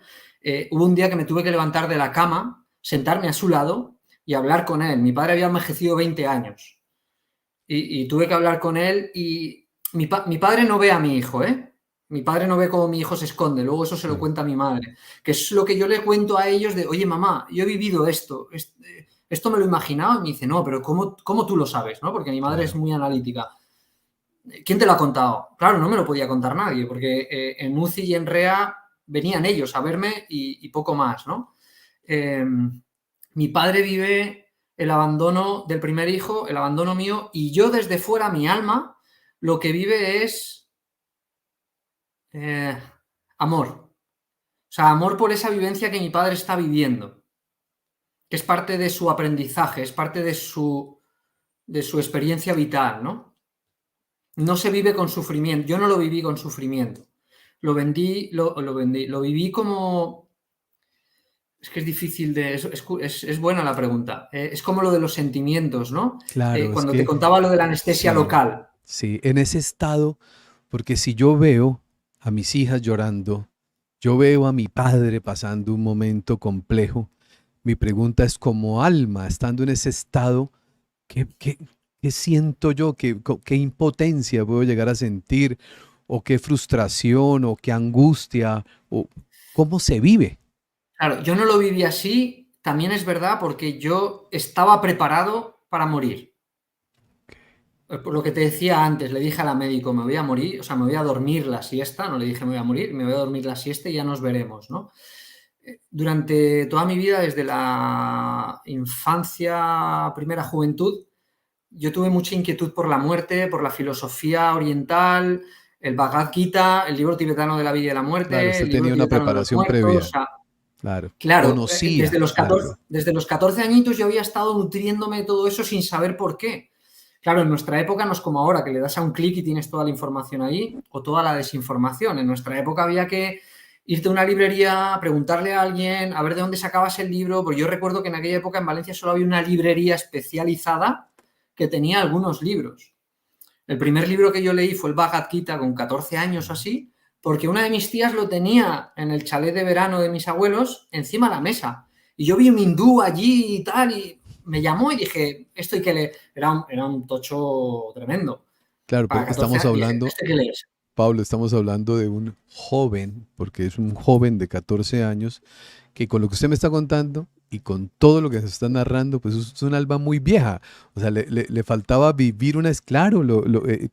hubo un día que me tuve que levantar de la cama, sentarme a su lado y hablar con él. Mi padre había envejecido 20 años y tuve que hablar con él y mi padre no ve a mi hijo, ¿eh? Mi padre no ve cómo mi hijo se esconde, luego eso se lo Sí, cuenta a mi madre, que es lo que yo le cuento a ellos de, oye mamá, yo he vivido esto me lo he imaginado, y me dice, no, pero ¿cómo tú lo sabes? ¿No? Porque mi madre es claro. muy analítica. ¿Quién te lo ha contado? Claro, no me lo podía contar nadie, porque en UCI y en REA venían ellos a verme y poco más, ¿no? Mi padre vive el abandono del primer hijo, el abandono mío, y yo desde fuera, mi alma, lo que vive es eh, amor. O sea, amor por esa vivencia que mi padre está viviendo, que es parte de su aprendizaje, es parte de su experiencia vital, ¿no? No se vive con sufrimiento. Yo no lo viví con sufrimiento. Lo viví como. Es que es difícil de. Es buena la pregunta. Es como lo de los sentimientos, ¿no? Claro, es Cuando te que contaba lo de la anestesia sí, local. sí, en ese estado, porque si yo veo a mis hijas llorando, yo veo a mi padre pasando un momento complejo, mi pregunta es como alma, estando en ese estado, ¿qué siento yo? ¿Qué impotencia puedo llegar a sentir? ¿O qué frustración? ¿O qué angustia? ¿O cómo se vive? Claro, yo no lo viví así, también es verdad, porque yo estaba preparado para morir. Por lo que te decía antes, le dije a la médico, me voy a morir, o sea, me voy a dormir la siesta, no le dije me voy a morir, me voy a dormir la siesta y ya nos veremos, ¿no? Durante toda mi vida, desde la infancia, primera juventud, yo tuve mucha inquietud por la muerte, por la filosofía oriental, el Bhagavad Gita, el libro tibetano de la vida y la Claro, muerte, usted el libro tenía una tibetano de los preparación muertos, o previa, sea, claro, claro, conocía algo. desde los 14 añitos yo había estado nutriéndome de todo eso sin saber por qué. Claro, en nuestra época no es como ahora, que le das a un clic y tienes toda la información ahí, o toda la desinformación. En nuestra época había que irte a una librería, preguntarle a alguien, a ver de dónde sacabas el libro, porque yo recuerdo que en aquella época en Valencia solo había una librería especializada que tenía algunos libros. El primer libro que yo leí fue el Bhagavad Gita con 14 años o así, porque una de mis tías lo tenía en el chalet de verano de mis abuelos encima de la mesa. Y yo vi un hindú allí y tal, y me llamó y dije, esto hay que leer. Era un tocho tremendo. Claro, Para pero 14 estamos años dije, hablando, esto hay que leer. Pablo, estamos hablando de un joven, porque es un joven de 14 años, que con lo que usted me está contando y con todo lo que se está narrando, pues es un alma muy vieja. O sea, le faltaba vivir una... Claro,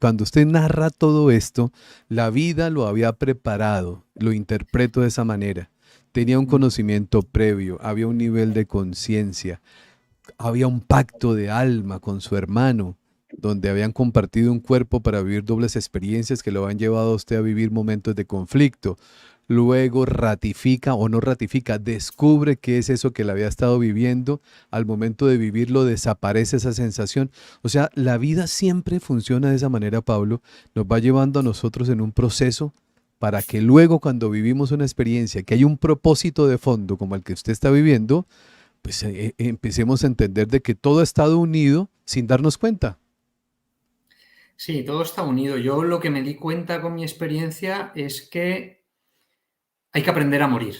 cuando usted narra todo esto, la vida lo había preparado, lo interpreto de esa manera. Tenía un conocimiento previo, había un nivel de conciencia, había un pacto de alma con su hermano, donde habían compartido un cuerpo para vivir dobles experiencias que lo han llevado a usted a vivir momentos de conflicto. Luego ratifica o no ratifica, descubre qué es eso que le había estado viviendo. Al momento de vivirlo desaparece esa sensación. O sea, la vida siempre funciona de esa manera, Pablo. Nos va llevando a nosotros en un proceso para que luego cuando vivimos una experiencia, que hay un propósito de fondo como el que usted está viviendo, pues empecemos a entender de que todo ha estado unido sin darnos cuenta. Sí, todo está unido. Yo lo que me di cuenta con mi experiencia es que hay que aprender a morir.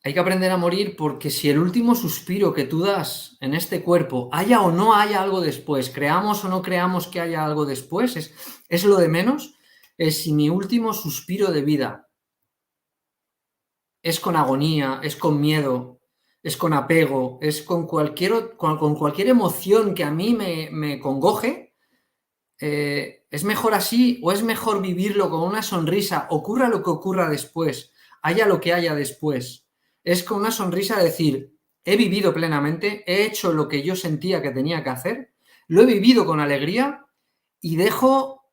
Hay que aprender a morir porque si el último suspiro que tú das en este cuerpo, haya o no haya algo después, creamos o no creamos que haya algo después, es lo de menos, es si mi último suspiro de vida es con agonía, es con miedo, es con apego, es con cualquier emoción que a mí me congoje, es mejor así o es mejor vivirlo con una sonrisa, ocurra lo que ocurra después, haya lo que haya después. Es con una sonrisa decir, he vivido plenamente, he hecho lo que yo sentía que tenía que hacer, lo he vivido con alegría y dejo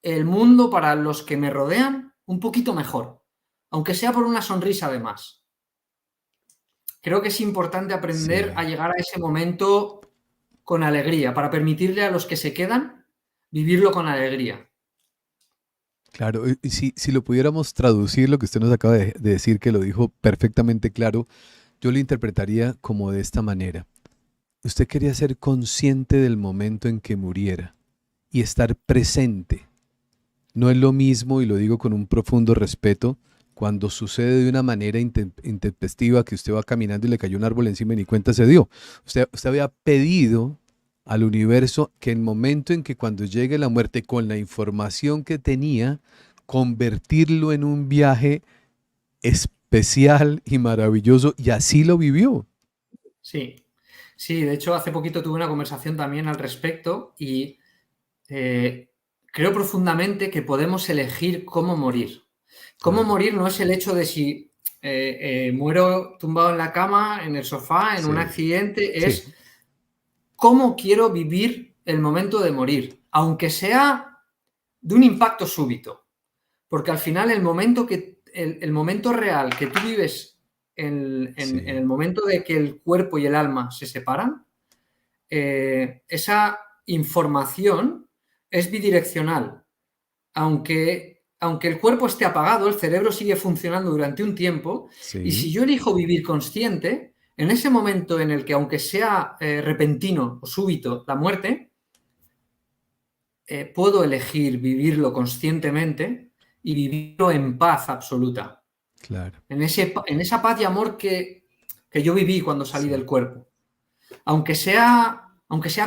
el mundo para los que me rodean un poquito mejor, aunque sea por una sonrisa de más. Creo que es importante aprender a Sí. llegar a ese momento con alegría, para permitirle a los que se quedan vivirlo con alegría. Claro, y si lo pudiéramos traducir, lo que usted nos acaba de decir, que lo dijo perfectamente claro, yo lo interpretaría como de esta manera. Usted quería ser consciente del momento en que muriera y estar presente. No es lo mismo, y lo digo con un profundo respeto, cuando sucede de una manera intempestiva que usted va caminando y le cayó un árbol encima y ni cuenta se dio. Usted había pedido al universo que en el momento en que cuando llegue la muerte, con la información que tenía, convertirlo en un viaje especial y maravilloso, y así lo vivió. Sí, sí, de hecho hace poquito tuve una conversación también al respecto y creo profundamente que podemos elegir cómo morir. Cómo Claro, morir no es el hecho de si muero tumbado en la cama, en el sofá, en un sí, accidente, sí, es cómo quiero vivir el momento de morir, aunque sea de un impacto súbito. Porque al final el momento real que tú vives en sí, el momento de que el cuerpo y el alma se separan, esa información es bidireccional. Aunque el cuerpo esté apagado, el cerebro sigue funcionando durante un tiempo y sí, si yo elijo vivir consciente, en ese momento en el que aunque sea repentino o súbito la muerte, puedo elegir vivirlo conscientemente y vivirlo en paz absoluta, claro, en esa paz y amor que yo viví cuando salí sí, del cuerpo. Aunque sea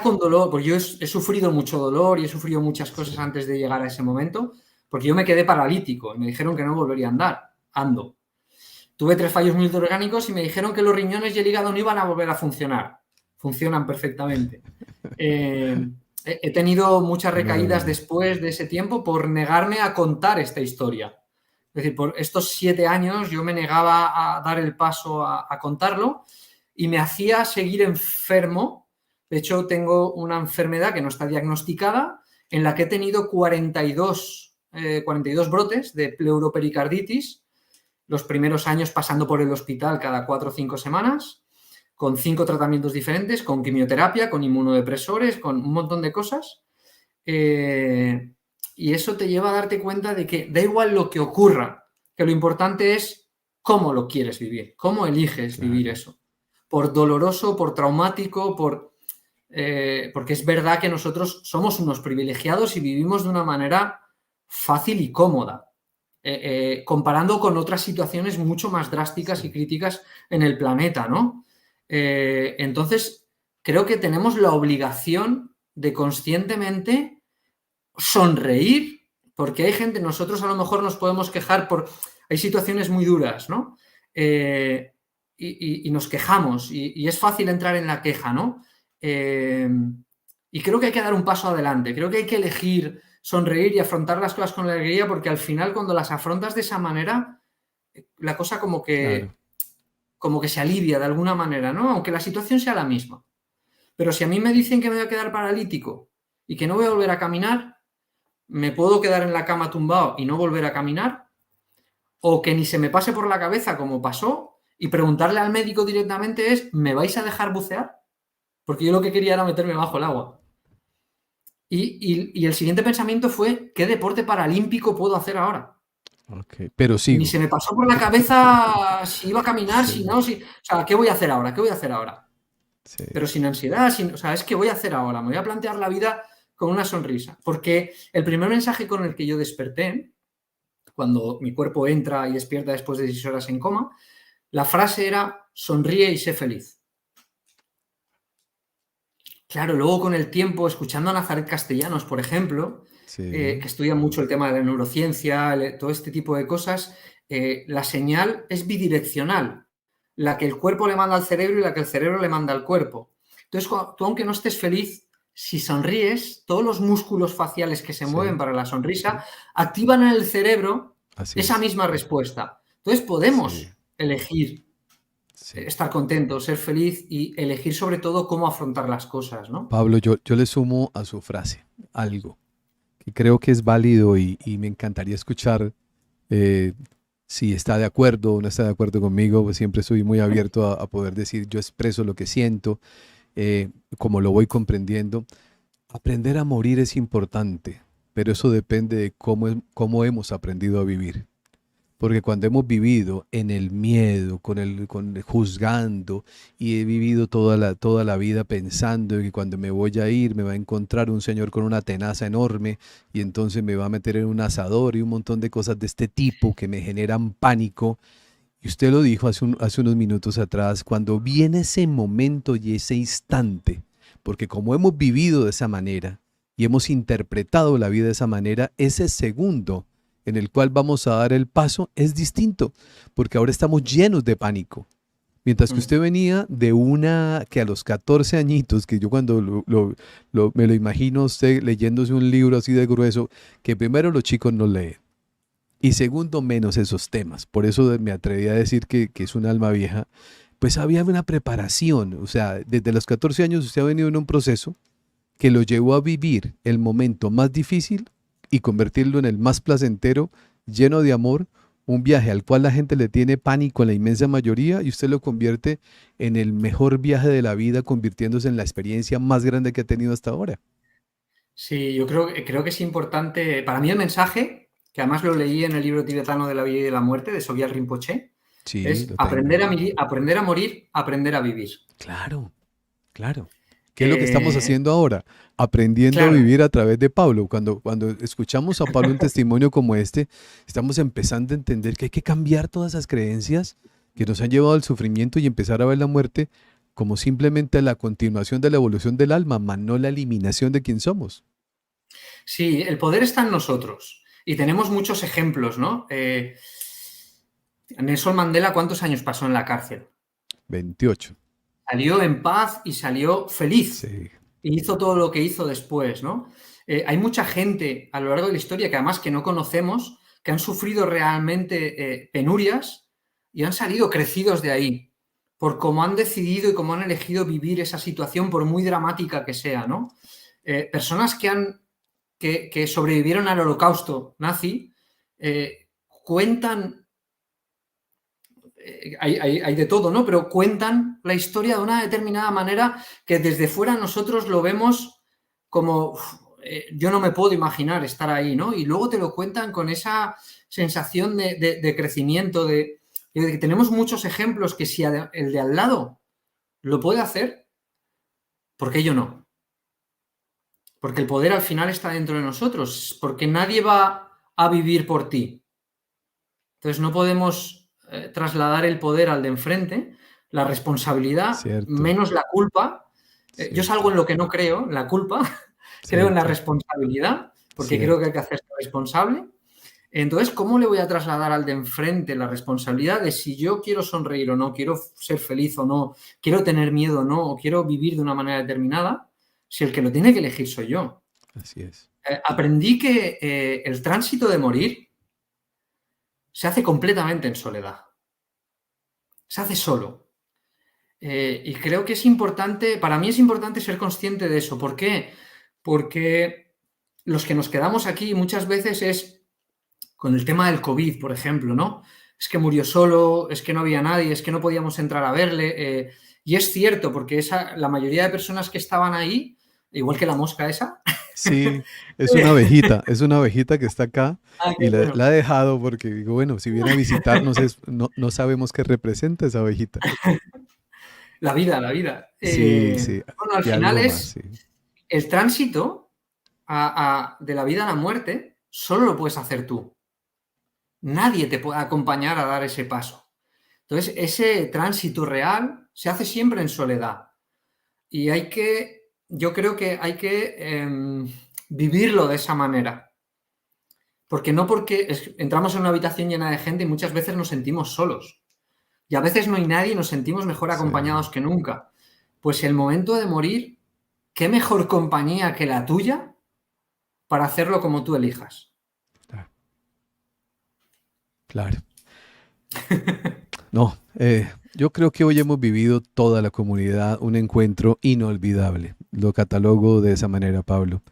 con dolor, porque yo he sufrido mucho dolor y he sufrido muchas cosas sí. antes de llegar a ese momento, porque yo me quedé paralítico y me dijeron que no volvería a andar. Ando. Tuve 3 fallos multiorgánicos y me dijeron que los riñones y el hígado no iban a volver a funcionar. Funcionan perfectamente. He tenido muchas Qué recaídas maravilla. después de ese tiempo por negarme a contar esta historia. Es decir, por estos 7 años yo me negaba a dar el paso a contarlo y me hacía seguir enfermo. De hecho, tengo una enfermedad que no está diagnosticada, en la que he tenido 42 brotes de pleuropericarditis, los primeros años pasando por el hospital cada 4 o 5 semanas, con 5 tratamientos diferentes, con quimioterapia, con inmunodepresores, con un montón de cosas. Y eso te lleva a darte cuenta de que da igual lo que ocurra, que lo importante es cómo lo quieres vivir, cómo eliges vivir Claro. eso. Por doloroso, por traumático, porque es verdad que nosotros somos unos privilegiados y vivimos de una manera fácil y cómoda, comparando con otras situaciones mucho más drásticas y Sí, críticas en el planeta, ¿no? Entonces, creo que tenemos la obligación de conscientemente sonreír, porque hay gente, nosotros a lo mejor nos podemos quejar hay situaciones muy duras, ¿no? Y nos quejamos y es fácil entrar en la queja, ¿no? Eh, y creo que hay que dar un paso adelante, creo que hay que elegir sonreír y afrontar las cosas con alegría porque al final cuando las afrontas de esa manera, la cosa claro. como que se alivia de alguna manera, ¿no? Aunque la situación sea la misma. Pero si a mí me dicen que me voy a quedar paralítico y que no voy a volver a caminar, me puedo quedar en la cama tumbado y no volver a caminar, o que ni se me pase por la cabeza como pasó y preguntarle al médico directamente es, ¿me vais a dejar bucear? Porque yo lo que quería era meterme bajo el agua. Y el siguiente pensamiento fue, ¿qué deporte paralímpico puedo hacer ahora? Ok, pero Ni sigo. se me pasó por la cabeza si iba a caminar, si Sí, no, o sea, ¿qué voy a hacer ahora? ¿Qué voy a hacer ahora? sí, Pero sin ansiedad, o sea, es que voy a hacer ahora, me voy a plantear la vida con una sonrisa. Porque el primer mensaje con el que yo desperté, cuando mi cuerpo entra y despierta después de 6 horas en coma, la frase era sonríe y sé feliz. Claro, luego con el tiempo, escuchando a Nazaret Castellanos, por ejemplo, sí, que estudia mucho el tema de la neurociencia, todo este tipo de cosas, la señal es bidireccional. la que el cuerpo le manda al cerebro y la que el cerebro le manda al cuerpo. Entonces, tú aunque no estés feliz, si sonríes, todos los músculos faciales que se mueven Sí, para la sí, sonrisa activan en el cerebro así esa es. misma respuesta. Entonces Sí, podemos elegir sí. estar contento, ser feliz y elegir sobre todo cómo afrontar las cosas, ¿no? Pablo, yo le sumo a su frase algo que creo que es válido y me encantaría escuchar eh, si está de acuerdo o no está de acuerdo conmigo, pues siempre soy muy abierto a poder decir, yo expreso lo que siento, como lo voy comprendiendo. Aprender a morir es importante, pero eso depende de cómo hemos aprendido a vivir. Porque cuando hemos vivido en el miedo, con el juzgando, y he vivido toda la vida pensando que cuando me voy a ir me va a encontrar un señor con una tenaza enorme y entonces me va a meter en un asador y un montón de cosas de este tipo que me generan pánico. Y usted lo dijo hace unos minutos atrás, cuando viene ese momento y ese instante, porque como hemos vivido de esa manera y hemos interpretado la vida de esa manera, ese segundo en el cual vamos a dar el paso es distinto, porque ahora estamos llenos de pánico. Mientras que Mm. usted venía de una que a los 14 añitos, que yo cuando me lo imagino a usted leyéndose un libro así de grueso, que primero los chicos no leen y segundo menos esos temas. Por eso me atreví a decir que es un alma vieja. Pues había una preparación, o sea, desde los 14 años usted ha venido en un proceso que lo llevó a vivir el momento más difícil y convertirlo en el más placentero, lleno de amor, un viaje al cual la gente le tiene pánico en la inmensa mayoría y usted lo convierte en el mejor viaje de la vida, convirtiéndose en la experiencia más grande que ha tenido hasta ahora. Sí, yo creo que es importante, para mí el mensaje, que además lo leí en el libro tibetano de la vida y de la muerte, de Sogyal Rinpoche, Sí, es lo tengo. aprender a morir, aprender a vivir. Claro, claro. ¿Qué es lo que estamos Eh, haciendo ahora? Aprendiendo a claro, vivir a través de Pablo. Cuando escuchamos a Pablo un testimonio como este, estamos empezando a entender que hay que cambiar todas esas creencias que nos han llevado al sufrimiento y empezar a ver la muerte como simplemente la continuación de la evolución del alma, más no la eliminación de quien somos. sí, el poder está en nosotros y tenemos muchos ejemplos, ¿no? Nelson Mandela, ¿cuántos años pasó en la cárcel? 28. Salió en paz y salió feliz Sí, y hizo todo lo que hizo después, ¿no? Hay mucha gente a lo largo de la historia que además que no conocemos, que han sufrido realmente penurias y han salido crecidos de ahí, por cómo han decidido y cómo han elegido vivir esa situación, por muy dramática que sea, ¿no? Personas que sobrevivieron al holocausto nazi cuentan hay de todo, ¿no? Pero cuentan la historia de una determinada manera que desde fuera nosotros lo vemos como, yo no me puedo imaginar estar ahí, ¿no? Y luego te lo cuentan con esa sensación de crecimiento, de que tenemos muchos ejemplos que si el de al lado lo puede hacer, ¿por qué yo no? Porque el poder al final está dentro de nosotros, porque nadie va a vivir por ti. Entonces no podemos trasladar el poder al de enfrente, la responsabilidad, cierto, menos la culpa. Yo salgo cierto, en lo que no creo, en la culpa, creo en la cierto, responsabilidad, porque creo que cierto. hay que hacerse responsable. Entonces, ¿cómo le voy a trasladar al de enfrente la responsabilidad de si yo quiero sonreír o no, quiero ser feliz o no, quiero tener miedo o no, o quiero vivir de una manera determinada, si el que lo tiene que elegir soy yo? Así es. Aprendí que el tránsito de morir se hace completamente en soledad, se hace solo. Y creo que es importante, para mí es importante ser consciente de eso. ¿Por qué? Porque los que nos quedamos aquí muchas veces es con el tema del COVID, por ejemplo, ¿no? Es que murió solo, es que no había nadie, es que no podíamos entrar a verle. Y es cierto, porque la mayoría de personas que estaban ahí, igual que la mosca esa, Sí, es una abejita que está acá ah, qué y la, bueno. la he dejado porque digo, bueno, si viene a visitarnos no sabemos qué representa esa abejita. La vida, la vida. Sí, sí, Bueno, al y final algo más, es sí. el tránsito de la vida a la muerte, solo lo puedes hacer tú. Nadie te puede acompañar a dar ese paso. Entonces, ese tránsito real se hace siempre en soledad. Y yo creo que hay que vivirlo de esa manera. Porque no porque entramos en una habitación llena de gente y muchas veces nos sentimos solos. y a veces no hay nadie y nos sentimos mejor Sí. acompañados que nunca. Pues el momento de morir, ¿qué mejor compañía que la tuya para hacerlo como tú elijas? Claro. Claro. No, yo creo que hoy hemos vivido toda la comunidad un encuentro inolvidable. Lo catalogo de esa manera, Pablo.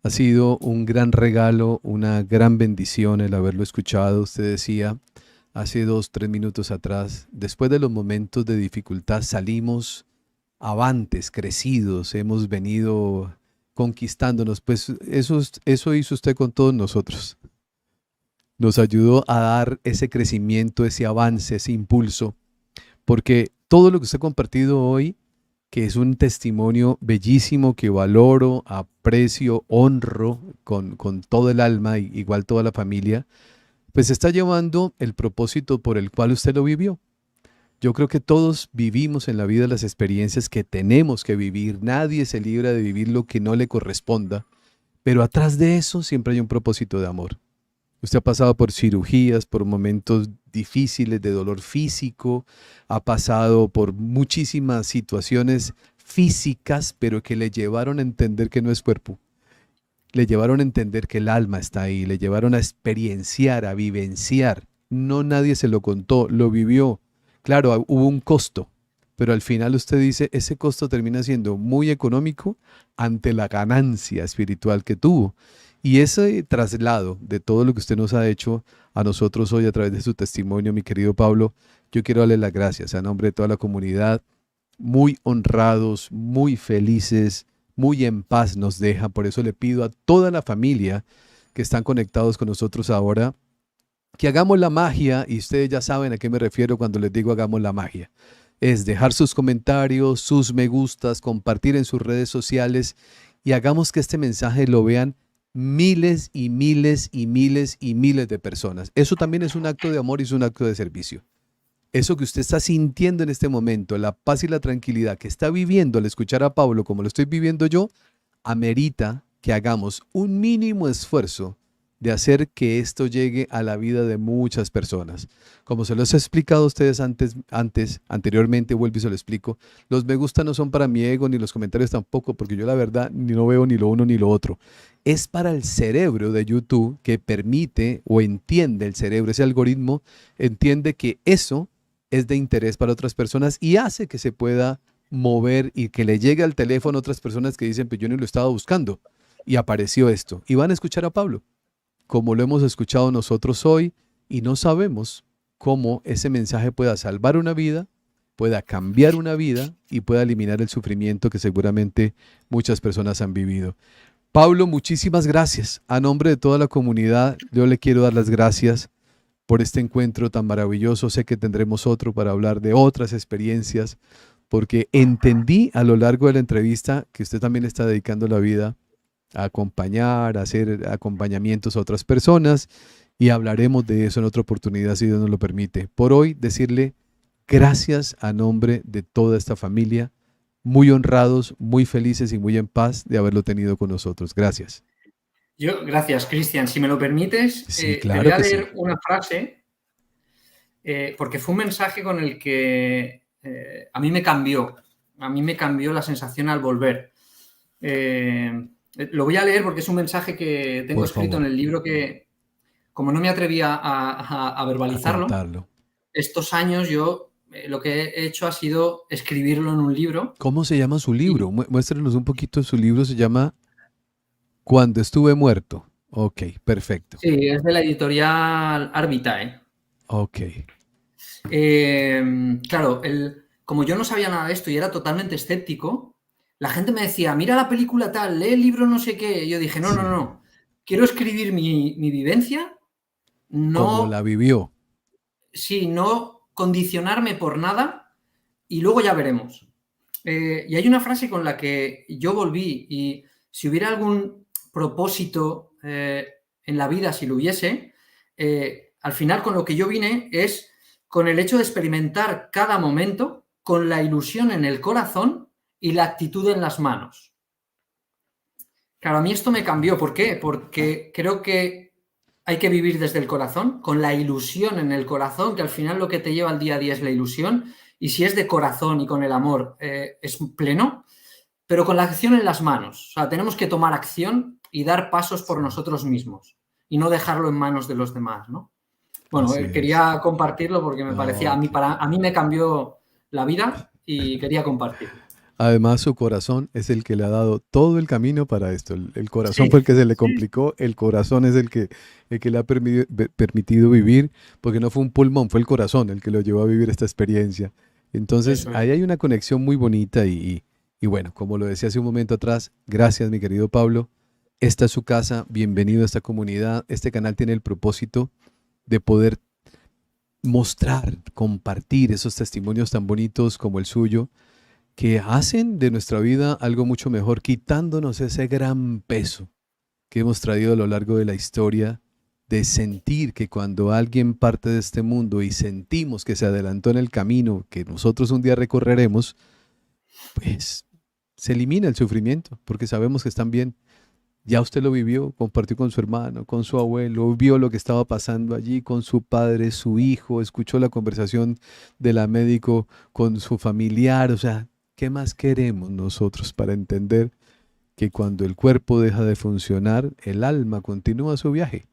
Ha sido un gran regalo, una gran bendición el haberlo escuchado. Usted decía hace 2, 3 minutos atrás, después de los momentos de dificultad salimos avantes, crecidos, hemos venido conquistándonos. Pues eso hizo usted con todos nosotros. Nos ayudó a dar ese crecimiento, ese avance, ese impulso, porque todo lo que usted ha compartido hoy, que es un testimonio bellísimo que valoro, aprecio, honro con todo el alma, igual toda la familia, pues está llevando el propósito por el cual usted lo vivió. Yo creo que todos vivimos en la vida las experiencias que tenemos que vivir. Nadie se libra de vivir lo que no le corresponda, pero atrás de eso siempre hay un propósito de amor. Usted ha pasado por cirugías, por momentos difíciles de dolor físico, ha pasado por muchísimas situaciones físicas, pero que le llevaron a entender que no es cuerpo. Le llevaron a entender que el alma está ahí, le llevaron a experienciar, a vivenciar. No nadie se lo contó, lo vivió. Claro, hubo un costo, pero al final usted dice, ese costo termina siendo muy económico ante la ganancia espiritual que tuvo. Y ese traslado de todo lo que usted nos ha hecho a nosotros hoy a través de su testimonio, mi querido Pablo, yo quiero darle las gracias a nombre de toda la comunidad. Muy honrados, muy felices, muy en paz nos deja. Por eso le pido a toda la familia que están conectados con nosotros ahora que hagamos la magia, y ustedes ya saben a qué me refiero cuando les digo hagamos la magia. Es dejar sus comentarios, sus me gustas, compartir en sus redes sociales y hagamos que este mensaje lo vean miles y miles y miles y miles de personas. Eso también es un acto de amor y es un acto de servicio. Eso que usted está sintiendo en este momento, la paz y la tranquilidad que está viviendo al escuchar a Pablo como lo estoy viviendo yo, amerita que hagamos un mínimo esfuerzo de hacer que esto llegue a la vida de muchas personas. Como se los he explicado a ustedes anteriormente, vuelvo y se lo explico, los me gusta no son para mi ego ni los comentarios tampoco, porque yo la verdad ni no veo ni lo uno ni lo otro. Es para el cerebro de YouTube que permite o entiende el cerebro, ese algoritmo entiende que eso es de interés para otras personas y hace que se pueda mover y que le llegue al teléfono a otras personas que dicen, pues yo ni lo estaba buscando y apareció esto. Y van a escuchar a Pablo como lo hemos escuchado nosotros hoy, y no sabemos cómo ese mensaje pueda salvar una vida, pueda cambiar una vida y pueda eliminar el sufrimiento que seguramente muchas personas han vivido. Pablo, muchísimas gracias. A nombre de toda la comunidad, yo le quiero dar las gracias por este encuentro tan maravilloso. Sé que tendremos otro para hablar de otras experiencias, porque entendí a lo largo de la entrevista que usted también está dedicando la vida a acompañar, a hacer acompañamientos a otras personas y hablaremos de eso en otra oportunidad si Dios nos lo permite. Por hoy, decirle gracias a nombre de toda esta familia, muy honrados, muy felices y muy en paz de haberlo tenido con nosotros. Gracias. Gracias, Cristian. Si me lo permites, Sí, te voy claro a que sí. leer una frase porque fue un mensaje con el que a mí me cambió. A mí me cambió la sensación al volver. Lo voy a leer porque es un mensaje que tengo Por escrito favor, en el libro que, como no me atrevía a a verbalizarlo, contarlo. estos años yo lo que he hecho ha sido escribirlo en un libro. ¿Cómo se llama su Y libro? Muéstrenos un poquito. Su libro se llama Cuando estuve muerto. Ok, perfecto. sí, es de la editorial Arbitae. Ok, Claro, como yo no sabía nada de esto y era totalmente escéptico, la gente me decía, mira la película tal, lee el libro no sé qué. Y yo dije, no, no, sí. no, quiero escribir mi vivencia, ¿Cómo la no, vivió? sí, no condicionarme por nada y luego ya veremos. Y hay una frase con la que yo volví y si hubiera algún propósito en la vida, si lo hubiese, al final con lo que yo vine es con el hecho de experimentar cada momento con la ilusión en el corazón y la actitud en las manos. Claro, a mí esto me cambió. ¿Por qué? Porque creo que hay que vivir desde el corazón, con la ilusión en el corazón, que al final lo que te lleva al día a día es la ilusión, y si es de corazón y con el amor, es pleno, pero con la acción en las manos. O sea, tenemos que tomar acción y dar pasos por nosotros mismos y no dejarlo en manos de los demás, ¿no? Bueno, quería compartirlo porque me parecía, a mí me cambió la vida y quería compartirlo. Además, su corazón es el que le ha dado todo el camino para esto. El corazón fue el que se le complicó, el corazón es el que le ha permitido vivir, porque no fue un pulmón, fue el corazón el que lo llevó a vivir esta experiencia. Entonces, ahí hay una conexión muy bonita y bueno, como lo decía hace un momento atrás, gracias mi querido Pablo. Esta es su casa, bienvenido a esta comunidad. Este canal tiene el propósito de poder mostrar, compartir esos testimonios tan bonitos como el suyo, que hacen de nuestra vida algo mucho mejor, quitándonos ese gran peso que hemos traído a lo largo de la historia, de sentir que cuando alguien parte de este mundo y sentimos que se adelantó en el camino que nosotros un día recorreremos, pues se elimina el sufrimiento, porque sabemos que están bien. Ya usted lo vivió, compartió con su hermano, con su abuelo, vio lo que estaba pasando allí con su padre, su hijo, escuchó la conversación de la médico con su familiar, o sea, ¿qué más queremos nosotros para entender que cuando el cuerpo deja de funcionar, el alma continúa su viaje?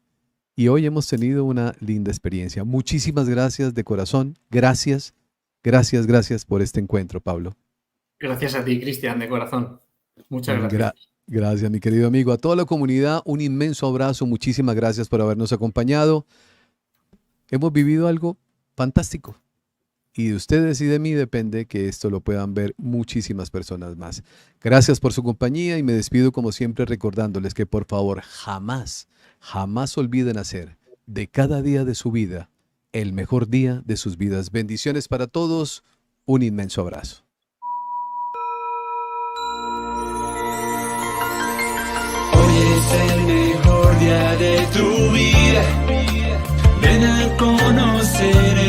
Y hoy hemos tenido una linda experiencia. Muchísimas gracias de corazón. Gracias, gracias, gracias por este encuentro, Pablo. Gracias a ti, Cristian, de corazón. Muchas gracias. Gracias, mi querido amigo. A toda la comunidad, un inmenso abrazo. Muchísimas gracias por habernos acompañado. Hemos vivido algo fantástico. Y de ustedes y de mí depende que esto lo puedan ver muchísimas personas más. Gracias por su compañía y me despido como siempre recordándoles que por favor jamás, jamás olviden hacer de cada día de su vida el mejor día de sus vidas. Bendiciones para todos. Un inmenso abrazo. Hoy es el mejor día de tu vida. Ven a conocer